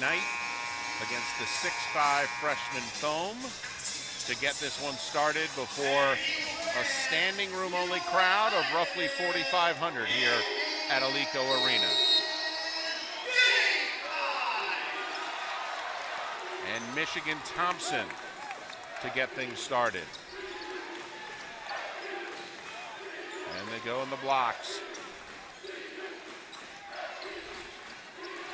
Knight against the 6'5" freshman Thome to get this one started before a standing room only crowd of roughly 4,500 here at Alico Arena. And Michigan Thompson to get things started. And they go in the blocks.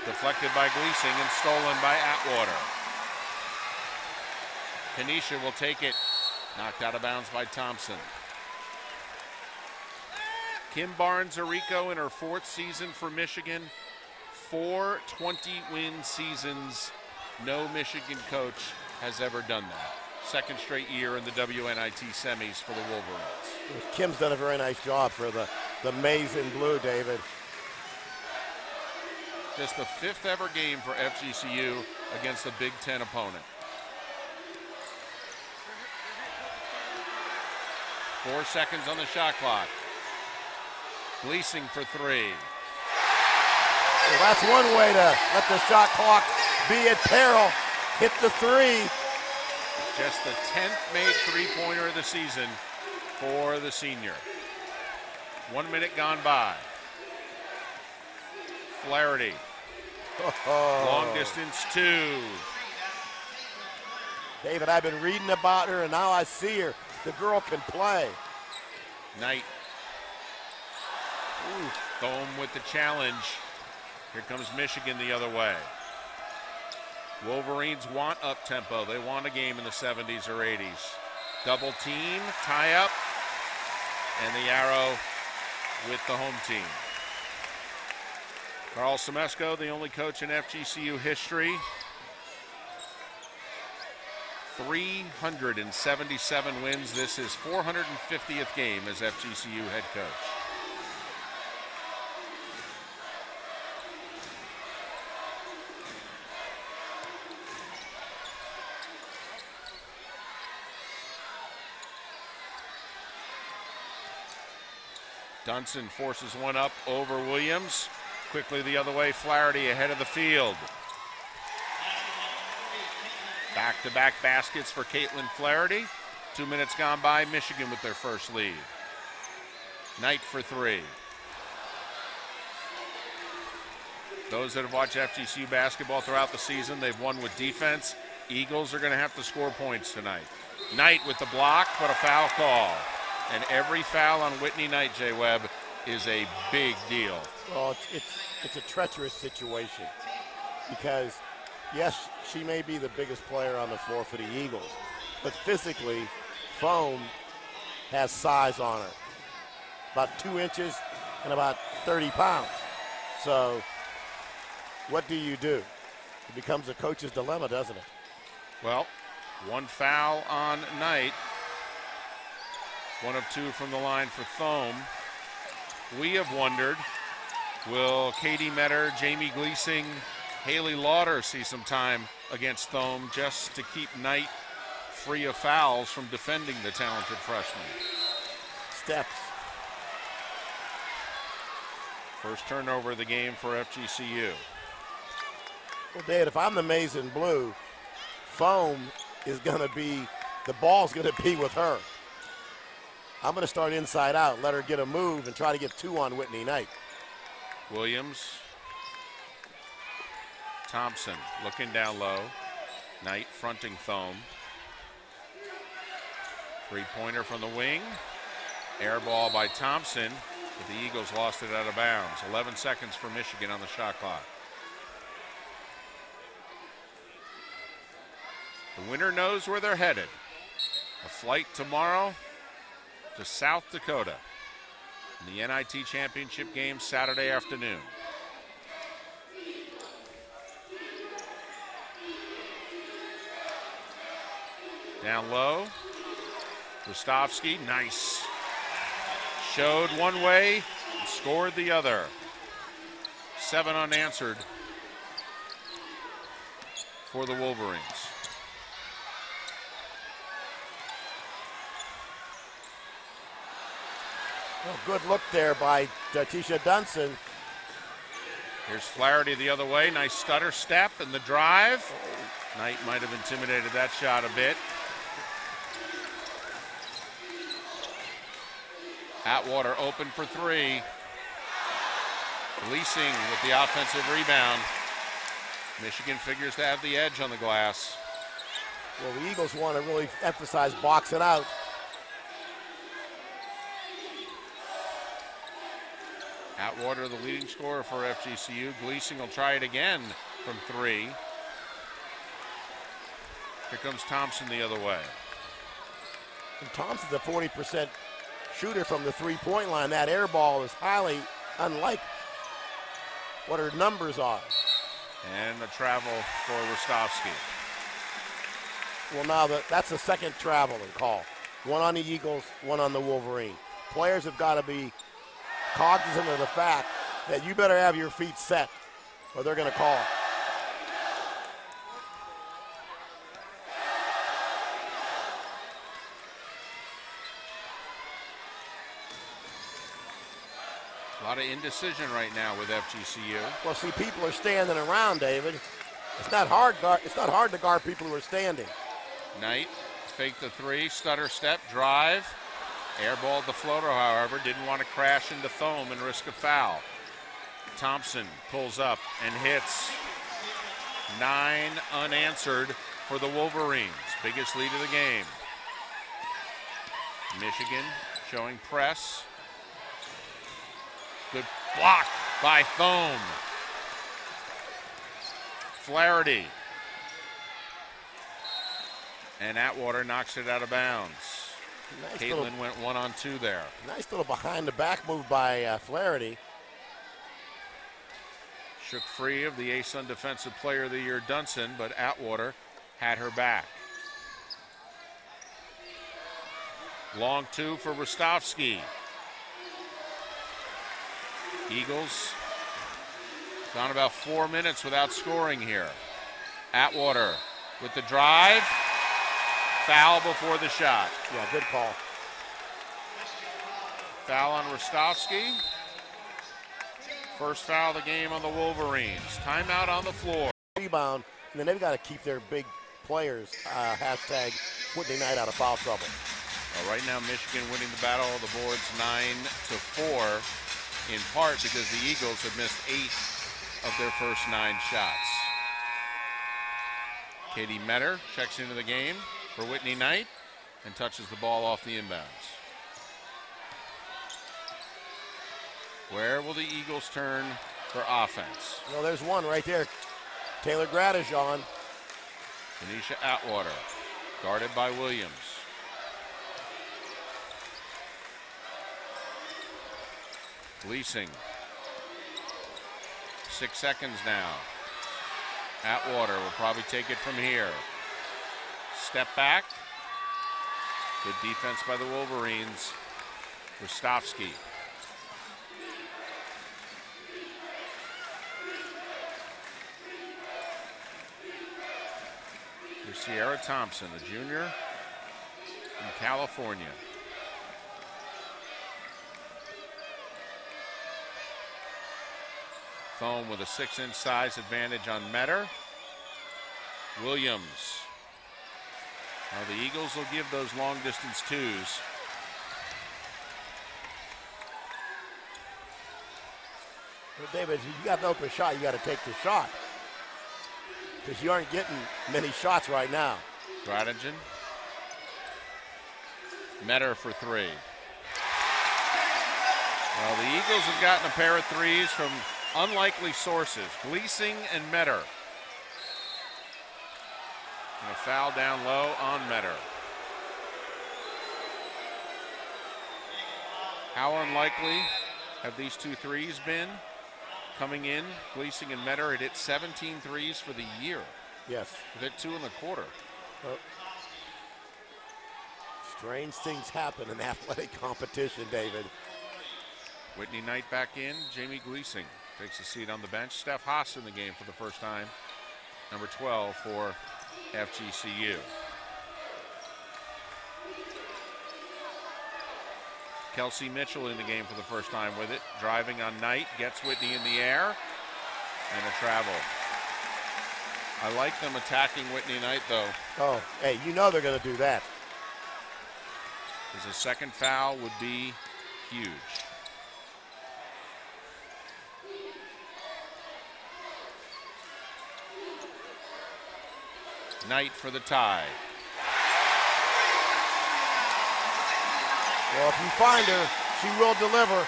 Deflected by Gleasing and stolen by Atwater. Kenesha will take it. Knocked out of bounds by Thompson. Kim Barnes-Arico in her 4th season for Michigan. 4 20-win seasons. No Michigan coach has ever done that. 2nd straight year in the WNIT semis for the Wolverines. Kim's done a very nice job for the maize in blue, David. Just the 5th ever game for FGCU against a Big Ten opponent. 4 seconds on the shot clock. Gleasing for 3. Well, that's one way to let the shot clock be at peril. Hit the 3. Just the 10th made three-pointer of the season for the senior. 1 minute gone by. Flaherty. Long distance 2. David, I've been reading about her, and now I see her. The girl can play. Knight. Thome with the challenge. Here comes Michigan the other way. Wolverines want up-tempo. They want a game in the 70s or 80s. Double team, tie up, and the arrow with the home team. Carl Semesco, the only coach in FGCU history. 377 wins. This is 450th game as FGCU head coach. Dunson forces one up over Williams. Quickly the other way, Flaherty ahead of the field. Back-to-back baskets for Caitlin Flaherty. 2 minutes gone by, Michigan with their first lead. Knight for 3. Those that have watched FGCU basketball throughout the season, they've won with defense. Eagles are going to have to score points tonight. Knight with the block, but a foul call. And every foul on Whitney Knight, Jay Webb, is a big deal. Well, it's a treacherous situation because, yes, she may be the biggest player on the floor for the Eagles, but physically, Thome has size on her. About 2 inches and about 30 pounds. So what do you do? It becomes a coach's dilemma, doesn't it? Well, 1 foul on Knight. 1 of 2 from the line for Thome. We have wondered, will Katie Metter, Jamie Gleasing, Haley Lauder see some time against Thome just to keep Knight free of fouls from defending the talented freshman? Steps. First turnover of the game for FGCU. Well, Dad, if I'm the maize in blue, Thome is going to be, the ball's going to be with her. I'm going to start inside out, let her get a move, and try to get 2 on Whitney Knight. Williams. Thompson looking down low. Knight fronting Thome. 3-pointer from the wing. Air ball by Thompson, but the Eagles lost it out of bounds. 11 seconds for Michigan on the shot clock. The winner knows where they're headed. A flight tomorrow to South Dakota in the NIT Championship game Saturday afternoon. Down low, Gostovsky, nice. Showed one way, and scored the other. 7 unanswered for the Wolverines. Well, good look there by Tisha Dunson. Here's Flaherty the other way. Nice stutter step and the drive. Knight might have intimidated that shot a bit. Atwater open for three. Gleasing with the offensive rebound. Michigan figures to have the edge on the glass. Well, the Eagles want to really emphasize box it out. Atwater, the leading scorer for FGCU. Gleasing will try it again from three. Here comes Thompson the other way. And Thompson's a 40% shooter from the three-point line. That air ball is highly unlike what her numbers are. And the travel for Rostovsky. Well, now that's the second traveling call. One on the Eagles, one on the Wolverines. Players have got to be cognizant of the fact that you better have your feet set or they're going to call. A lot of indecision right now with FGCU. Well, see, people are standing around, David. It's not hard to guard people who are standing. Knight fake the three, stutter step, drive. Airballed the floater, however, didn't want to crash into foam and risk a foul. Thompson pulls up and hits. 9 unanswered for the Wolverines. Biggest lead of the game. Michigan showing press. Good block by Thome. Flaherty. And Atwater knocks it out of bounds. Nice Caitlin went 1-on-2 there. Nice little behind the back move by Flaherty. Shook free of the ASUN Defensive Player of the Year Dunson, but Atwater had her back. Long two for Rostovsky. Eagles gone about 4 minutes without scoring here. Atwater with the drive. Foul before the shot. Yeah, good call. Foul on Rostovsky. First foul of the game on the Wolverines. Timeout on the floor. Rebound, and then they've got to keep their big players, hashtag Whitney Knight, out of foul trouble. Well, right now, Michigan winning the battle of the boards 9-4, in part because the Eagles have missed 8 of their first 9 shots. Katie Metter checks into the game for Whitney Knight and touches the ball off the inbounds. Where will the Eagles turn for offense? Well, there's one right there. Taylor Gradijon. Tanisha Atwater, guarded by Williams. Gleasing. 6 seconds now. Atwater will probably take it from here. Step back. Good defense by the Wolverines. Rostovsky. Here's Sierra Thompson, a junior from California. Thome with a 6-inch size advantage on Metter. Williams. Now the Eagles will give those long distance twos. Well, David, if you got an open shot, you got to take the shot. Because you aren't getting many shots right now. Gradijon. Metter for 3. Well, the Eagles have gotten a pair of threes from unlikely sources. Gleasing and Metter. And a foul down low on Metter. How unlikely have these 2 threes been? Coming in, Gleasing and Metter had hit 17 threes for the year. Yes. They've hit 2 in the quarter. Well, strange things happen in athletic competition, David. Whitney Knight back in. Jamie Gleasing takes a seat on the bench. Steph Haas in the game for the first time. Number 12 for FGCU. Kelsey Mitchell in the game for the first time with it. Driving on Knight, gets Whitney in the air. and a travel. I like them attacking Whitney Knight, though. Oh, hey, you know they're going to do that. Because a second foul would be huge. Knight for the tie. Well, if you find her, she will deliver.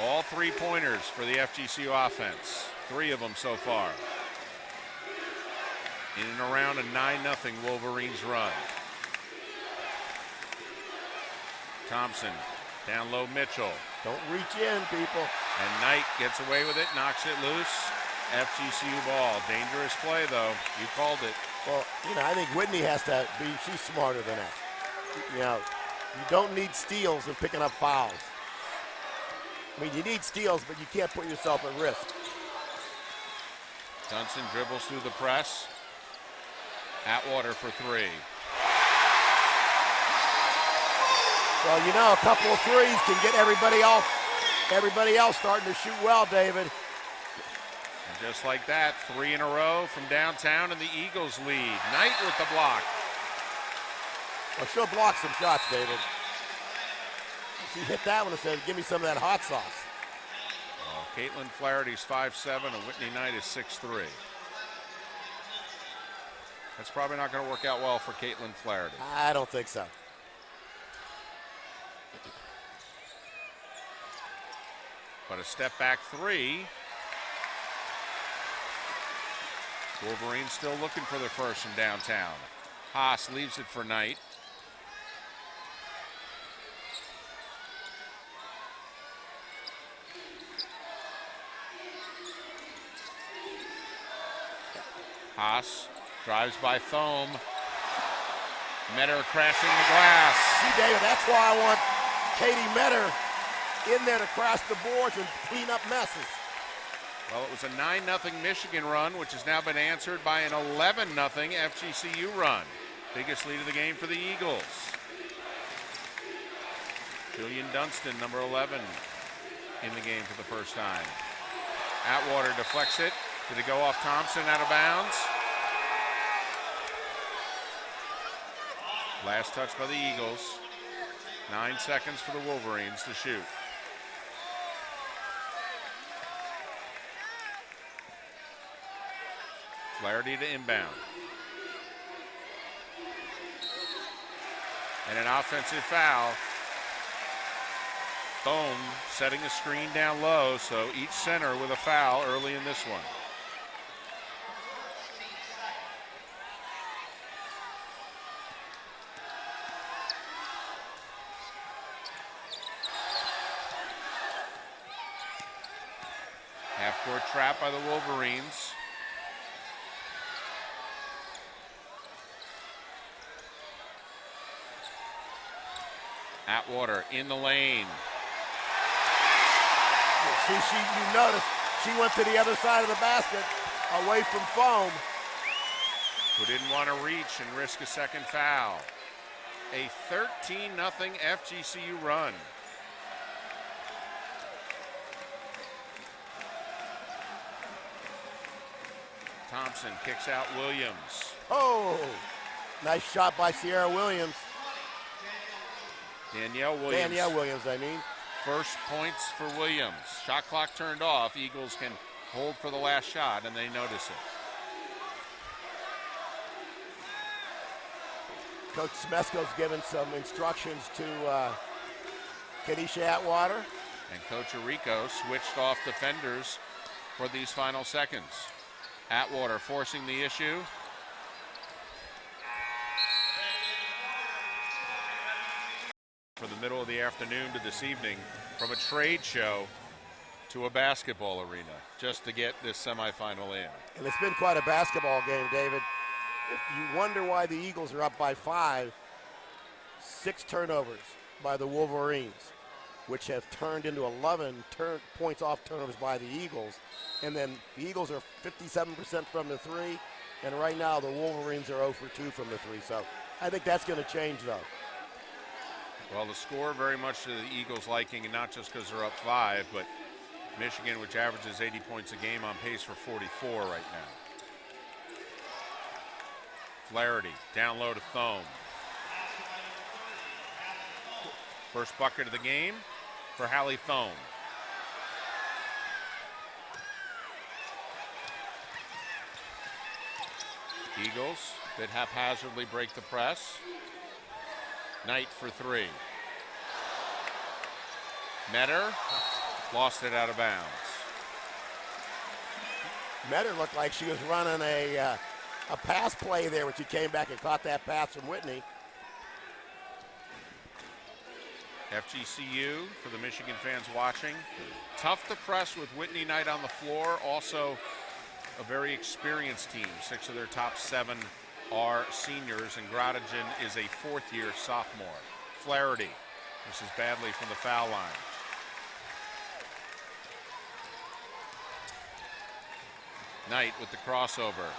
All 3-pointers for the FGCU offense. 3 of them so far. In and around a 9-0 Wolverines run. Thompson, down low Mitchell. Don't reach in, people. And Knight gets away with it, knocks it loose. FGCU ball. Dangerous play, though. You called it. Well, I think Whitney has to be, she's smarter than that. You don't need steals and picking up fouls. I mean, you need steals, but you can't put yourself at risk. Dunson dribbles through the press. Atwater for 3. Well, a couple of threes can get everybody else starting to shoot well, David. And just like that, 3 in a row from downtown, and the Eagles lead. Knight with the block. Well, she'll block some shots, David. She hit that one and said, give me some of that hot sauce. Well, Caitlin Flaherty's 5'7", and Whitney Knight is 6'3". That's probably not going to work out well for Caitlin Flaherty. I don't think so. But a step back 3. Wolverines still looking for their first from downtown. Haas leaves it for Knight. Haas drives by Thome. Metter crashing the glass. See, David, that's why I want Katie Metter in there to crash the boards and clean up messes. Well, it was a 9-0 Michigan run, which has now been answered by an 11-0 FGCU run. Biggest lead of the game for the Eagles. Julian Dunston, number 11, in the game for the first time. Atwater deflects it. Did it go off Thompson, out of bounds? Last touch by the Eagles. 9 seconds for the Wolverines to shoot. Flaherty to inbound. And an offensive foul. Thome setting a screen down low, so each center with a foul early in this one. Half-court trap by the Wolverines. Atwater in the lane. See, you notice she went to the other side of the basket, away from Thome. Who didn't want to reach and risk a second foul. A 13-0 FGCU run. Thompson kicks out Williams. Oh, nice shot by Sierra Williams. Danielle Williams, I mean. First points for Williams. Shot clock turned off. Eagles can hold for the last shot, and they notice it. Coach Smesko's given some instructions to Kenesha Atwater. And Coach Arico switched off defenders for these final seconds. Atwater forcing the issue. For the middle of the afternoon to this evening, from a trade show to a basketball arena, just to get this semifinal in. And it's been quite a basketball game, David. If you wonder why the Eagles are up by 5, 6 turnovers by the Wolverines, which have turned into 11 points off turnovers by the Eagles. And then the Eagles are 57% from the 3, and right now the Wolverines are 0 for 2 from the 3. So I think that's going to change, though. Well, the score very much to the Eagles' liking, and not just because they're up 5, but Michigan, which averages 80 points a game, on pace for 44 right now. Flaherty down low to Thome. First bucket of the game for Hallie Thome. Eagles that haphazardly break the press. Knight for three. Metter lost it out of bounds. Metter looked like she was running a pass play there when she came back and caught that pass from Whitney. FGCU, for the Michigan fans watching, tough to press with Whitney Knight on the floor. Also a very experienced team. 6 of their top 7 are seniors, and Groningen is a fourth-year sophomore. Flaherty misses badly from the foul line. Knight with the crossover,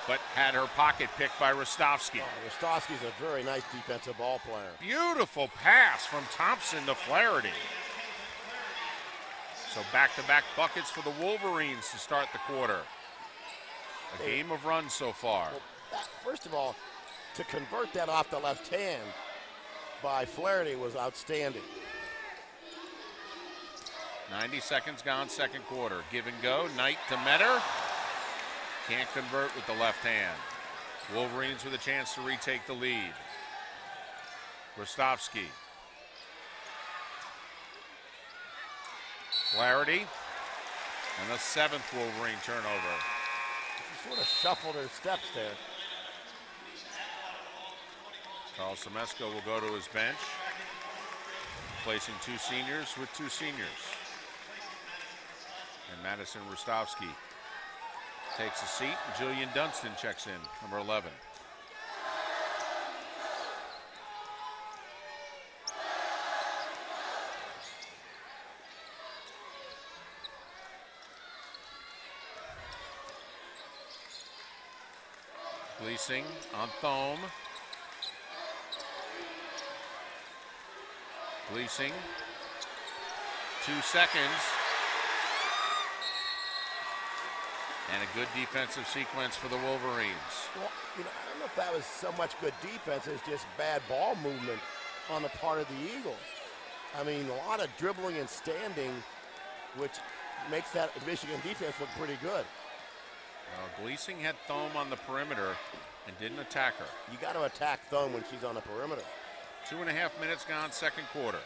but had her pocket picked by Rostovsky. Oh, Rostovsky's a very nice defensive ball player. Beautiful pass from Thompson to Flaherty. So back-to-back buckets for the Wolverines to start the quarter. A game of runs so far. Well, first of all, to convert that off the left hand by Flaherty was outstanding. 90 seconds gone, second quarter. Give and go, Knight to Metter. Can't convert with the left hand. Wolverines with a chance to retake the lead. Rostovsky. Flaherty. And the 7th Wolverine turnover. She sort of shuffled her steps there. Carl Semesko will go to his bench, placing 2 seniors with 2 seniors. And Madison Rostovsky takes a seat. Jillian Dunstan checks in, number 11. Gleasing on Thome. Gleasing, 2 seconds. And a good defensive sequence for the Wolverines. Well, I don't know if that was so much good defense as just bad ball movement on the part of the Eagles. I mean, a lot of dribbling and standing, which makes that Michigan defense look pretty good. Well, Gleasing had Thome on the perimeter and didn't attack her. You got to attack Thome when she's on the perimeter. 2.5 minutes gone, second quarter.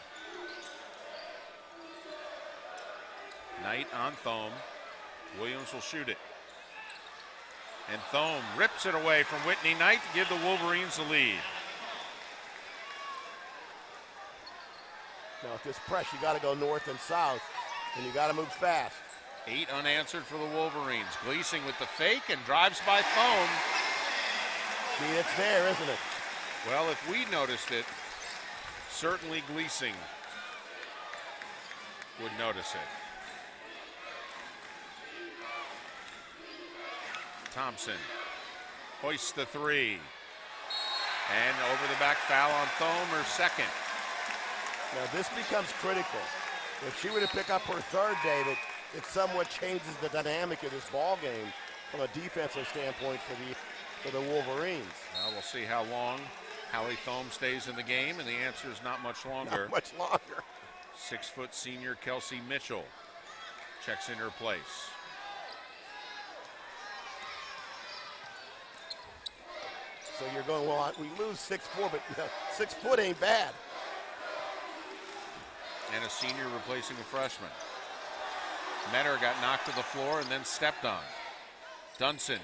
Knight on Thome. Williams will shoot it. And Thome rips it away from Whitney Knight to give the Wolverines the lead. Now, at this press, you got to go north and south, and you got to move fast. 8 unanswered for the Wolverines. Gleasing with the fake and drives by Thome. See, it's there, isn't it? Well, if we noticed it, certainly Gleasing would notice it. Thompson hoists the 3. And over the back foul on Thome, her second. Now this becomes critical. If she were to pick up her 3rd, David, it somewhat changes the dynamic of this ball game from a defensive standpoint for the Wolverines. Well, we'll see how long Hallie Thome stays in the game, and the answer is not much longer. Not much longer. 6-foot senior Kelsey Mitchell checks in her place. So you're going, well, we lose 6'4", but 6 foot ain't bad. And a senior replacing a freshman. Metter got knocked to the floor and then stepped on. Dunstan.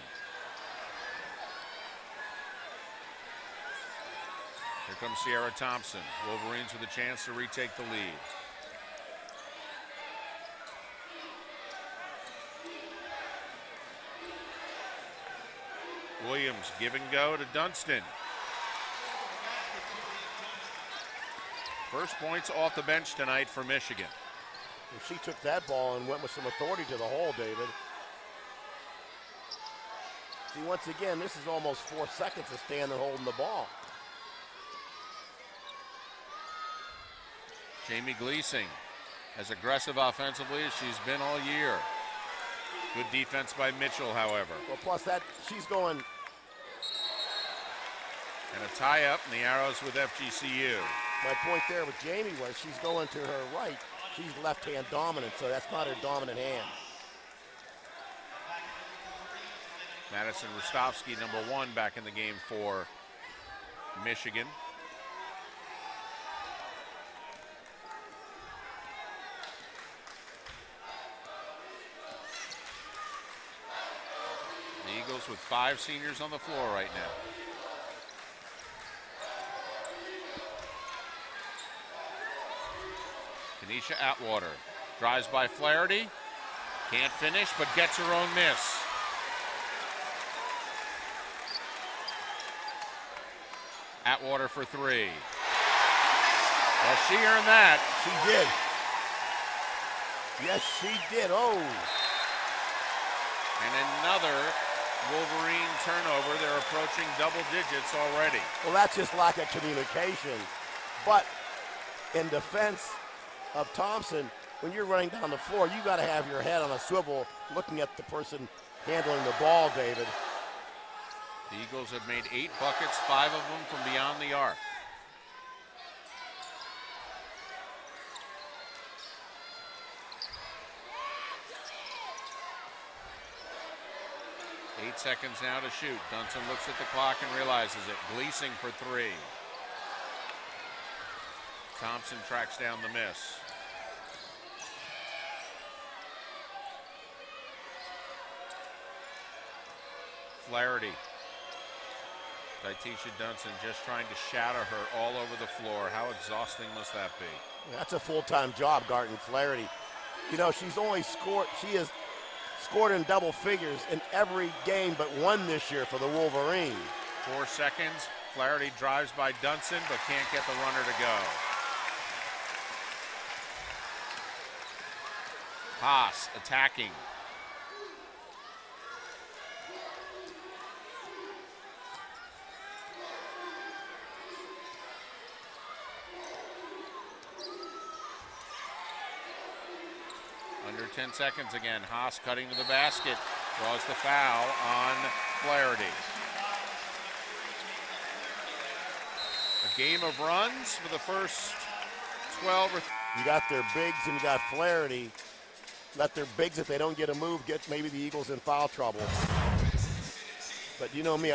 Here comes Sierra Thompson. Wolverines with a chance to retake the lead. Williams give and go to Dunstan. First points off the bench tonight for Michigan. And she took that ball and went with some authority to the hole, David. See, once again, this is almost 4 seconds to stand there holding the ball. Jamie Gleasing as aggressive offensively as she's been all year. Good defense by Mitchell, however. Well, plus that, she's going. And a tie-up in the arrows with FGCU. My point there with Jamie was she's going to her right. She's left-hand dominant, so that's not her dominant hand. Madison Rostovsky, #1, back in the game for Michigan. The Eagles with 5 seniors on the floor right now. Kenesha Atwater drives by Flaherty. Can't finish, but gets her own miss. Atwater for 3. Well, she earned that. She did. Yes, she did. Oh. And another Wolverine turnover. They're approaching double digits already. Well, that's just lack of communication. But in defense of Thompson, when you're running down the floor, you got to have your head on a swivel looking at the person handling the ball, David. The Eagles have made 8 buckets, 5 of them from beyond the arc. Eight seconds now to shoot. Dunson looks at the clock and realizes it. Gleasing for 3. Thompson tracks down the miss. Flaherty. Tisha Dunson just trying to shatter her all over the floor. How exhausting must that be? That's a full-time job, Garton Flaherty. You know, she has scored in double figures in every game but one this year for the Wolverines. 4 seconds. Flaherty drives by Dunson but can't get the runner to go. Haas attacking. Under 10 seconds again. Haas cutting to the basket. Draws the foul on Flaherty. A game of runs for the first 12 or... You got their bigs and you got Flaherty. Let their bigs, if they don't get a move, get maybe the Eagles in foul trouble. But you know me,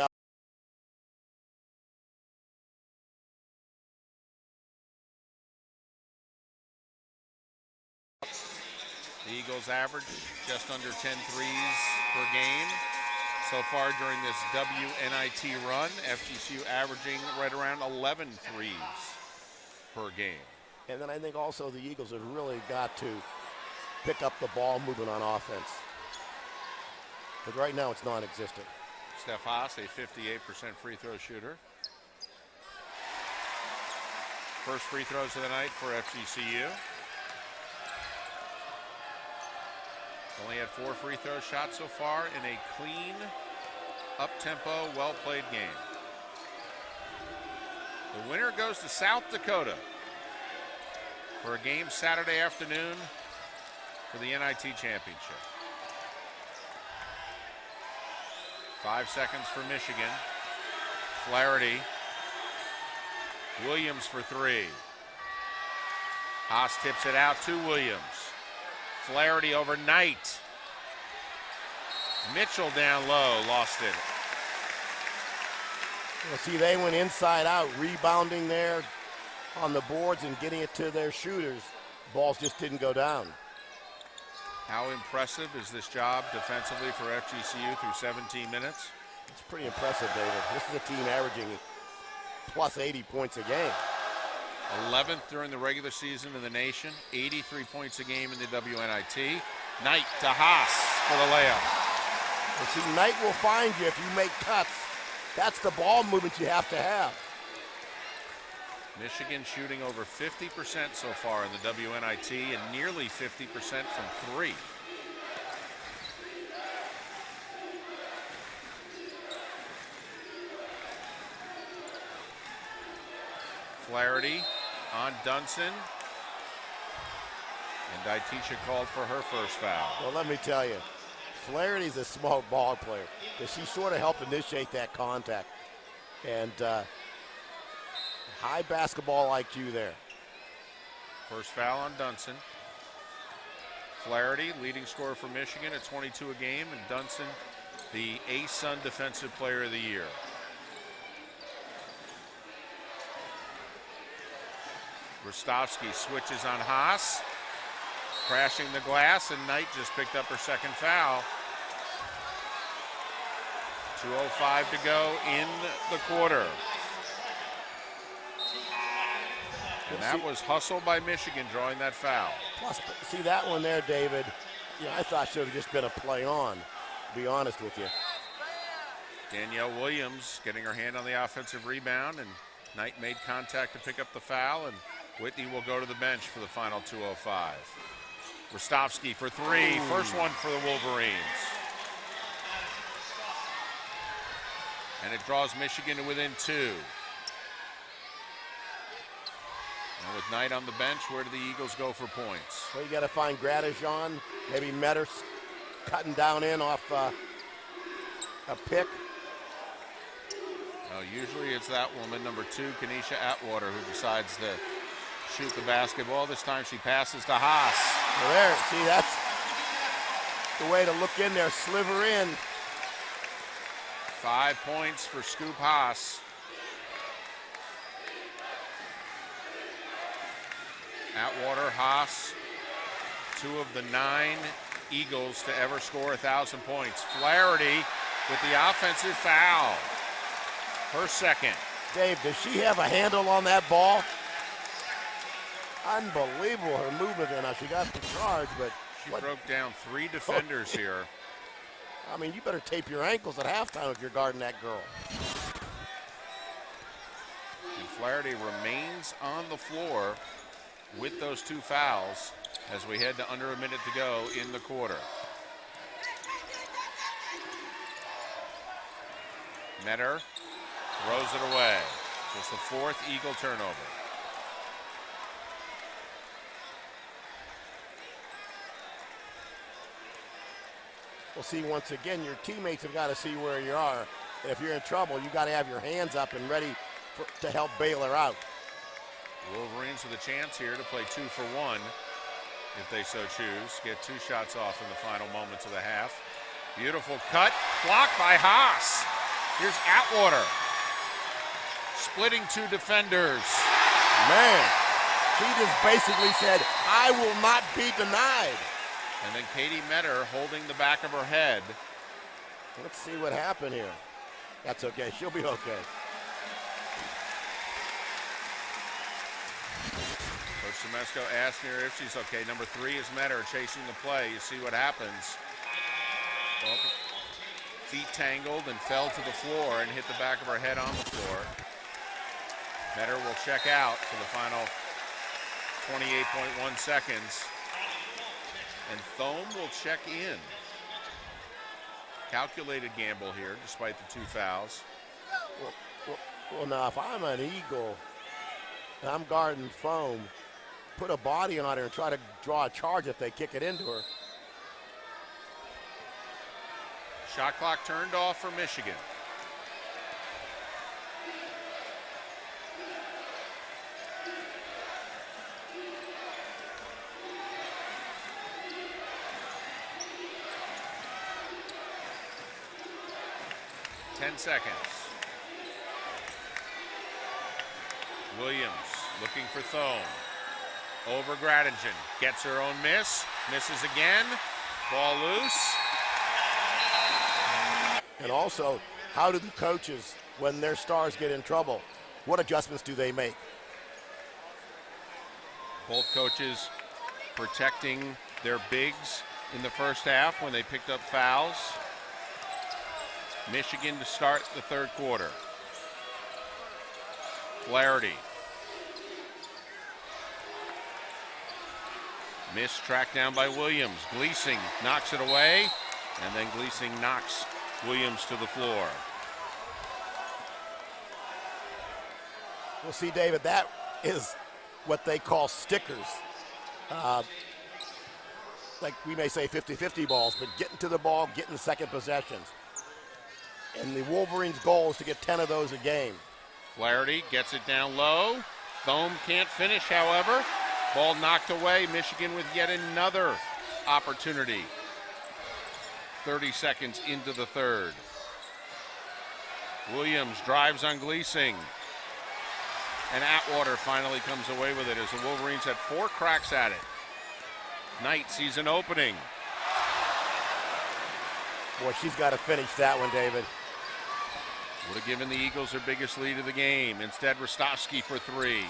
The Eagles average just under 10 threes per game. So far during this WNIT run, FGCU averaging right around 11 threes per game. And then I think also the Eagles have really got to pick up the ball movement on offense. But right now it's non-existent. Steph Haas, a 58% free throw shooter. First free throws of the night for FGCU. Only had 4 free throw shots so far in a clean, up-tempo, well-played game. The winner goes to South Dakota for a game Saturday afternoon for the NIT Championship. 5 seconds for Michigan. Flaherty. Williams for 3. Haas tips it out to Williams. Flaherty overnight. Mitchell down low, lost it. Well, see, they went inside out, rebounding there on the boards and getting it to their shooters. Balls just didn't go down. How impressive is this job defensively for FGCU through 17 minutes? It's pretty impressive, David. This is a team averaging plus 80 points a game. 11th during the regular season in the nation, 83 points a game in the WNIT. Knight to Haas for the layup. Well, see, Knight will find you if you make cuts. That's the ball movement you have to have. Michigan shooting over 50% so far in the WNIT and nearly 50% from 3. Flaherty on Dunson. And Daitisha called for her first foul. Well, let me tell you, Flaherty's a smart ball player because she sort of helped initiate that contact. And high basketball IQ there. First foul on Dunson. Flaherty, leading scorer for Michigan at 22 a game, and Dunson, the ASUN Defensive Player of the Year. Rostovsky switches on Haas, crashing the glass, and Knight just picked up her second foul. 2:05 to go in the quarter. And that was hustle by Michigan drawing that foul. Plus, see that one there, David, I thought should have just been a play on, to be honest with you. Danielle Williams getting her hand on the offensive rebound, and Knight made contact to pick up the foul, and Whitney will go to the bench for the final 2:05. Rostovsky for three, first one for the Wolverines. And it draws Michigan to within 2. And with Knight on the bench, where do the Eagles go for points? Well, you got to find Gradijon, maybe Metter cutting down in off a pick. Usually it's that woman, number 2, Kenesha Atwater, who decides to shoot the basketball. This time she passes to Haas. Well, there, see, that's the way to look in there, sliver in. 5 points for Scoop Haas. Atwater, Haas, 2 of the 9 Eagles to ever score 1,000 points. Flaherty with the offensive foul. Her second. Dave, does she have a handle on that ball? Unbelievable, her movement there. Now, she got the charge, but she broke down 3 defenders here. I mean, you better tape your ankles at halftime if you're guarding that girl. And Flaherty remains on the floor with those 2 fouls as we head to under a minute to go in the quarter. Metter throws it away. Just the 4th Eagle turnover. Well, see, once again, your teammates have got to see where you are. If you're in trouble, you got to have your hands up and ready to help bail her out. Wolverines with a chance here to play 2 for 1 if they so choose. Get 2 shots off in the final moments of the half. Beautiful cut, blocked by Haas. Here's Atwater, splitting 2 defenders. Man, she just basically said, I will not be denied. And then Katie Metter holding the back of her head. Let's see what happened here. That's okay, she'll be okay. Coach Semesco asking her if she's okay. Number 3 is Metter chasing the play. You see what happens. Well, feet tangled and fell to the floor and hit the back of her head on the floor. Metter will check out for the final 28.1 seconds. And Thome will check in. Calculated gamble here, despite the 2 fouls. Well, now, if I'm an Eagle and I'm guarding Thome, put a body on her and try to draw a charge if they kick it into her. Shot clock turned off for Michigan. Seconds. Williams looking for Thome. Over Gradijon. Gets her own miss. Misses again. Ball loose. And also, how do the coaches, when their stars get in trouble, what adjustments do they make? Both coaches protecting their bigs in the first half when they picked up fouls. Michigan to start the 3rd quarter. Flaherty. Miss tracked down by Williams. Gleasing knocks it away, and then Gleasing knocks Williams to the floor. Well, see, David, that is what they call stickers. like we may say 50-50 balls, but getting to the ball, getting second possessions. And the Wolverines' goal is to get 10 of those a game. Flaherty gets it down low. Thome can't finish, however. Ball knocked away. Michigan with yet another opportunity. 30 seconds into the third. Williams drives on Gleasing. And Atwater finally comes away with it as the Wolverines had 4 cracks at it. Knight sees an opening. Boy, she's got to finish that one, David. Would have given the Eagles their biggest lead of the game. Instead, Rostovsky for 3.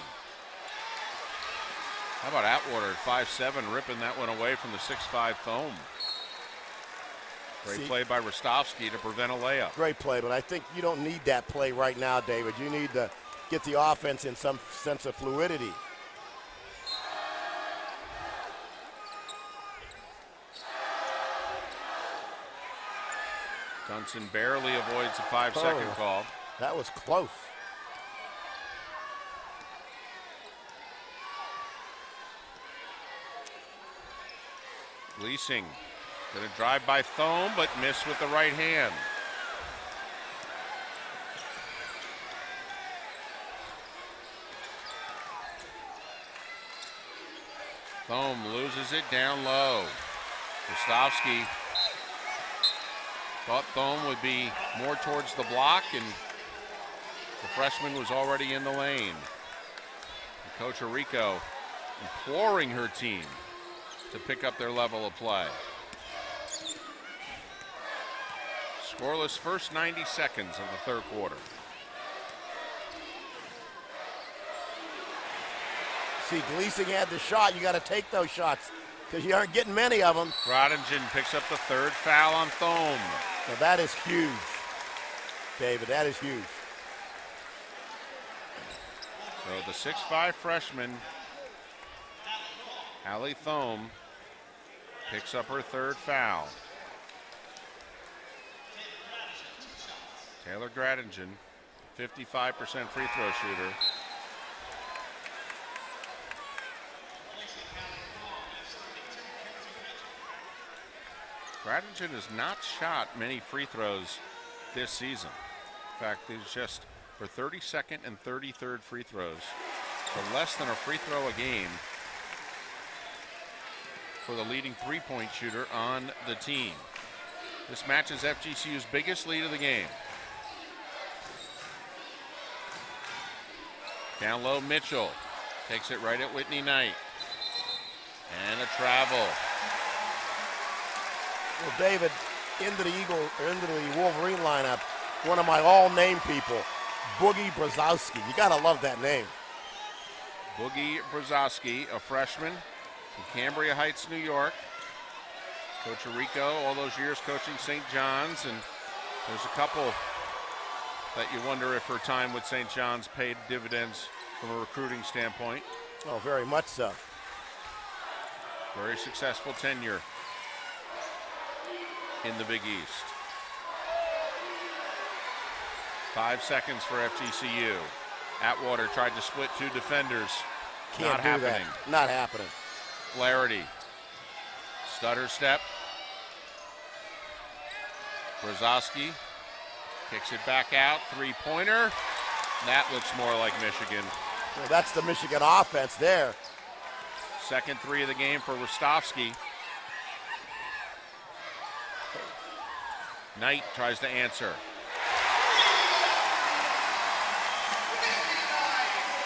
How about Atwater at 5'7", ripping that one away from the 6'5" Thome. Great play by Rostovsky to prevent a layup. Great play, but I think you don't need that play right now, David. You need to get the offense in some sense of fluidity. Dunson barely avoids a 5-second call. That was close. Gleasing gonna drive by Thome, but miss with the right hand. Thome loses it down low. Rostovsky thought Thome would be more towards the block, and the freshman was already in the lane. And Coach Arico imploring her team to pick up their level of play. Scoreless first 90 seconds of the third quarter. See, Gleasing had the shot. You got to take those shots because you aren't getting many of them. Groningen picks up the 3rd foul on Thome. Now that is huge, David. That is huge. So the 6'5" freshman, Allie Thome, picks up her 3rd foul. Taylor Groningen, 55% free throw shooter. Groningen has not shot many free throws this season. In fact, it's just her 32nd and 33rd free throws. So less than a free throw a game for the leading three-point shooter on the team. This matches FGCU's biggest lead of the game. Down low, Mitchell takes it right at Whitney Knight. And a travel. Well, David, into the Wolverine lineup, one of my all-name people, Boogie Brzezowski. You gotta love that name. Boogie Brzezowski, a freshman from Cambria Heights, New York. Coach Arico, all those years coaching St. John's, and there's a couple that you wonder if her time with St. John's paid dividends from a recruiting standpoint. Oh, very much so. Very successful tenure in the Big East. 5 seconds for FGCU. Atwater tried to split 2 defenders. Not happening. Not happening. Flaherty. Stutter step. Brzezowski kicks it back out. 3-pointer. That looks more like Michigan. Well, that's the Michigan offense there. Second 3 of the game for Rostovsky. Knight tries to answer.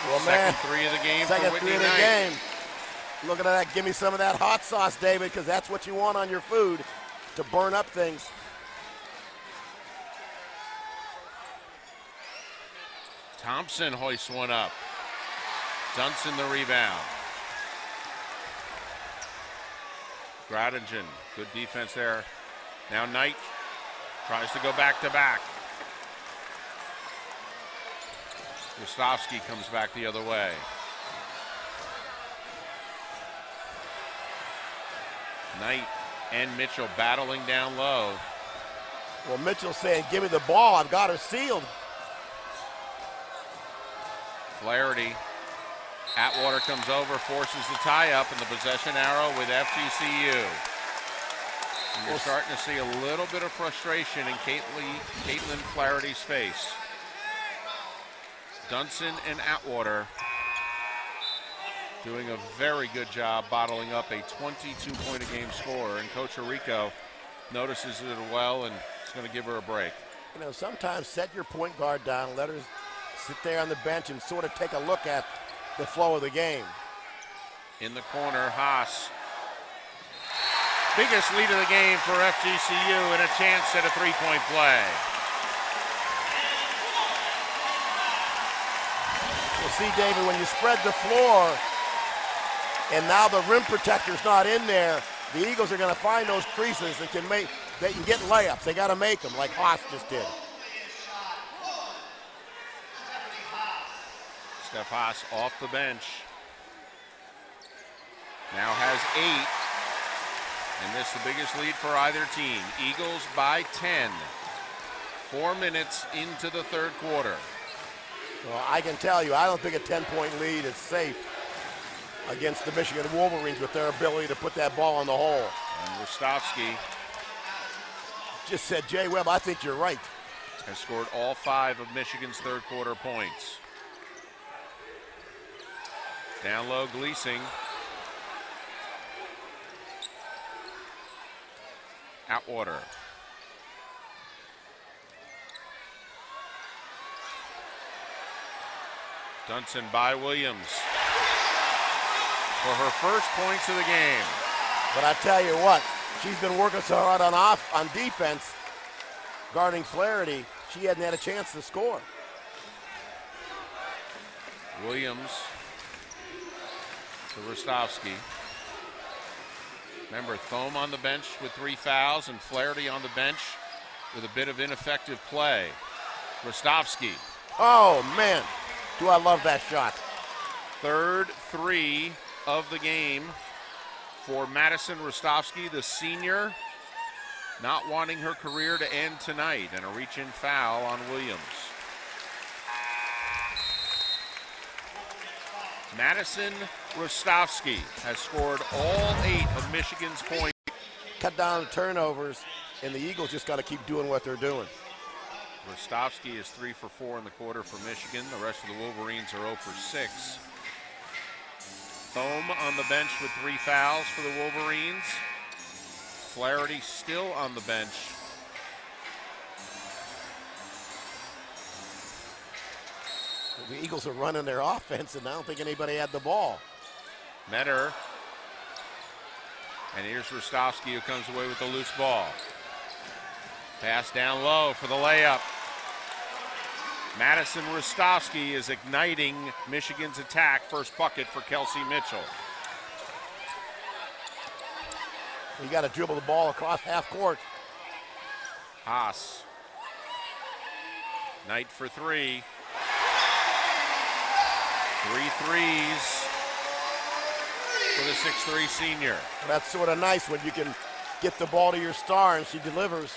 Well, second 3 of the game for Whitney Knight. Game. Looking at that, give me some of that hot sauce, David, because that's what you want on your food to burn up things. Thompson hoists one up. Dunson the rebound. Groningen, good defense there. Now Knight tries to go back-to-back. Rostovsky comes back the other way. Knight and Mitchell battling down low. Well, Mitchell's saying, give me the ball. I've got her sealed. Flaherty. Atwater comes over, forces the tie-up, and the possession arrow with FGCU. You're starting to see a little bit of frustration in Caitlin Flaherty's face. Dunson and Atwater doing a very good job bottling up a 22-point-a-game score, and Coach Arico notices it well and is going to give her a break. You know, sometimes set your point guard down, let her sit there on the bench and sort of take a look at the flow of the game. In the corner, Haas. Biggest lead of the game for FGCU and a chance at a three-point play. Well, see, David, when you spread the floor and now the rim protector's not in there, the Eagles are going to find those creases that can get layups. They got to make them, like Haas just did. Steph Haas off the bench. Now has 8. And this is the biggest lead for either team. Eagles by 10. 4 minutes into the third quarter. Well, I can tell you, I don't think a 10-point lead is safe against the Michigan Wolverines with their ability to put that ball in the hole. And Rostovsky just said, Jay Webb, I think you're right. Has scored all 5 of Michigan's third quarter points. Down low, Gleasing. Atwater. Dunson by Williams for her first points of the game. But I tell you what, she's been working so hard on defense, guarding Flaherty. She hadn't had a chance to score. Williams to Rostovsky. Remember, Thome on the bench with 3 fouls and Flaherty on the bench with a bit of ineffective play. Rostovsky. Oh, man, do I love that shot. Third 3 of the game for Madison Rostovsky, the senior, not wanting her career to end tonight, and a reach-in foul on Williams. Madison Rostovsky has scored all 8 of Michigan's points. Cut down turnovers, and the Eagles just got to keep doing what they're doing. Rostovsky is 3 for 4 in the quarter for Michigan. The rest of the Wolverines are 0 for 6. Thome on the bench with 3 fouls for the Wolverines. Flaherty still on the bench. The Eagles are running their offense, and I don't think anybody had the ball. Metter. And here's Rostovsky, who comes away with the loose ball. Pass down low for the layup. Madison Rostovsky is igniting Michigan's attack. First bucket for Kelsey Mitchell. You got to dribble the ball across half court. Haas. Knight for 3. 3 threes for the 6'3" senior. That's sort of nice when you can get the ball to your star and she delivers.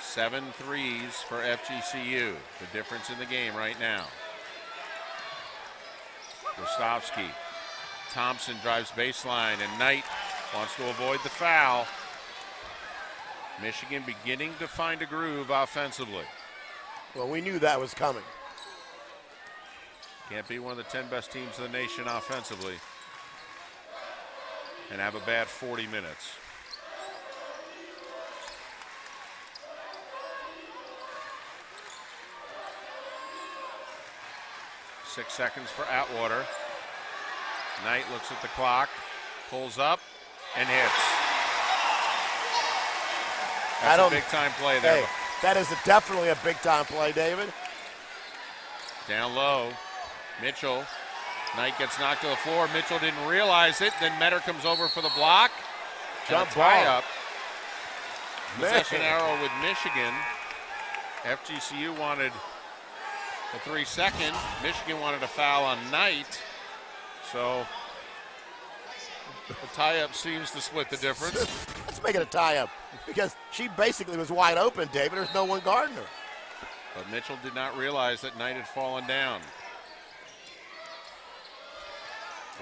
7 threes for FGCU. The difference in the game right now. Rostovsky. Thompson drives baseline, and Knight wants to avoid the foul. Michigan beginning to find a groove offensively. Well, we knew that was coming. Can't be one of the 10 best teams in the nation offensively and have a bad 40 minutes. Six seconds for Atwater. Knight looks at the clock, pulls up, and hits. That's a big-time play there. Hey, that is definitely a big-time play, David. Down low, Mitchell. Knight gets knocked to the floor. Mitchell didn't realize it. Then Metter comes over for the block. Jump tie ball. up. Possession arrow with Michigan. FGCU wanted a 3-second. Michigan wanted a foul on Knight. So the tie-up seems to split the difference. Let's make it a tie-up because she basically was wide open, David. There's no one guarding her. But Mitchell did not realize that Knight had fallen down.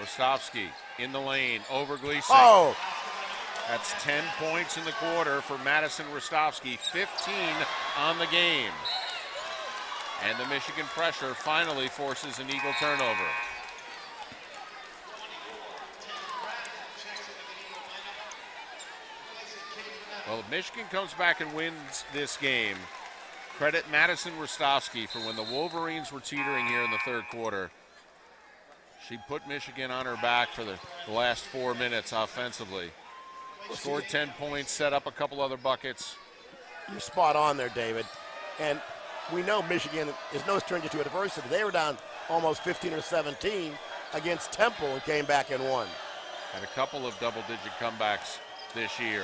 Rostovsky in the lane over Gleasing. Oh! That's 10 points in the quarter for Madison Rostovsky, 15 on the game. And the Michigan pressure finally forces an Eagle turnover. Well, if Michigan comes back and wins this game, credit Madison Rostovsky for when the Wolverines were teetering here in the third quarter. She put Michigan on her back for the last 4 minutes offensively. Scored 10 points, set up a couple other buckets. You're spot on there, David. And we know Michigan is no stranger to adversity. They were down almost 15 or 17 against Temple and came back and won. Had a couple of double-digit comebacks this year.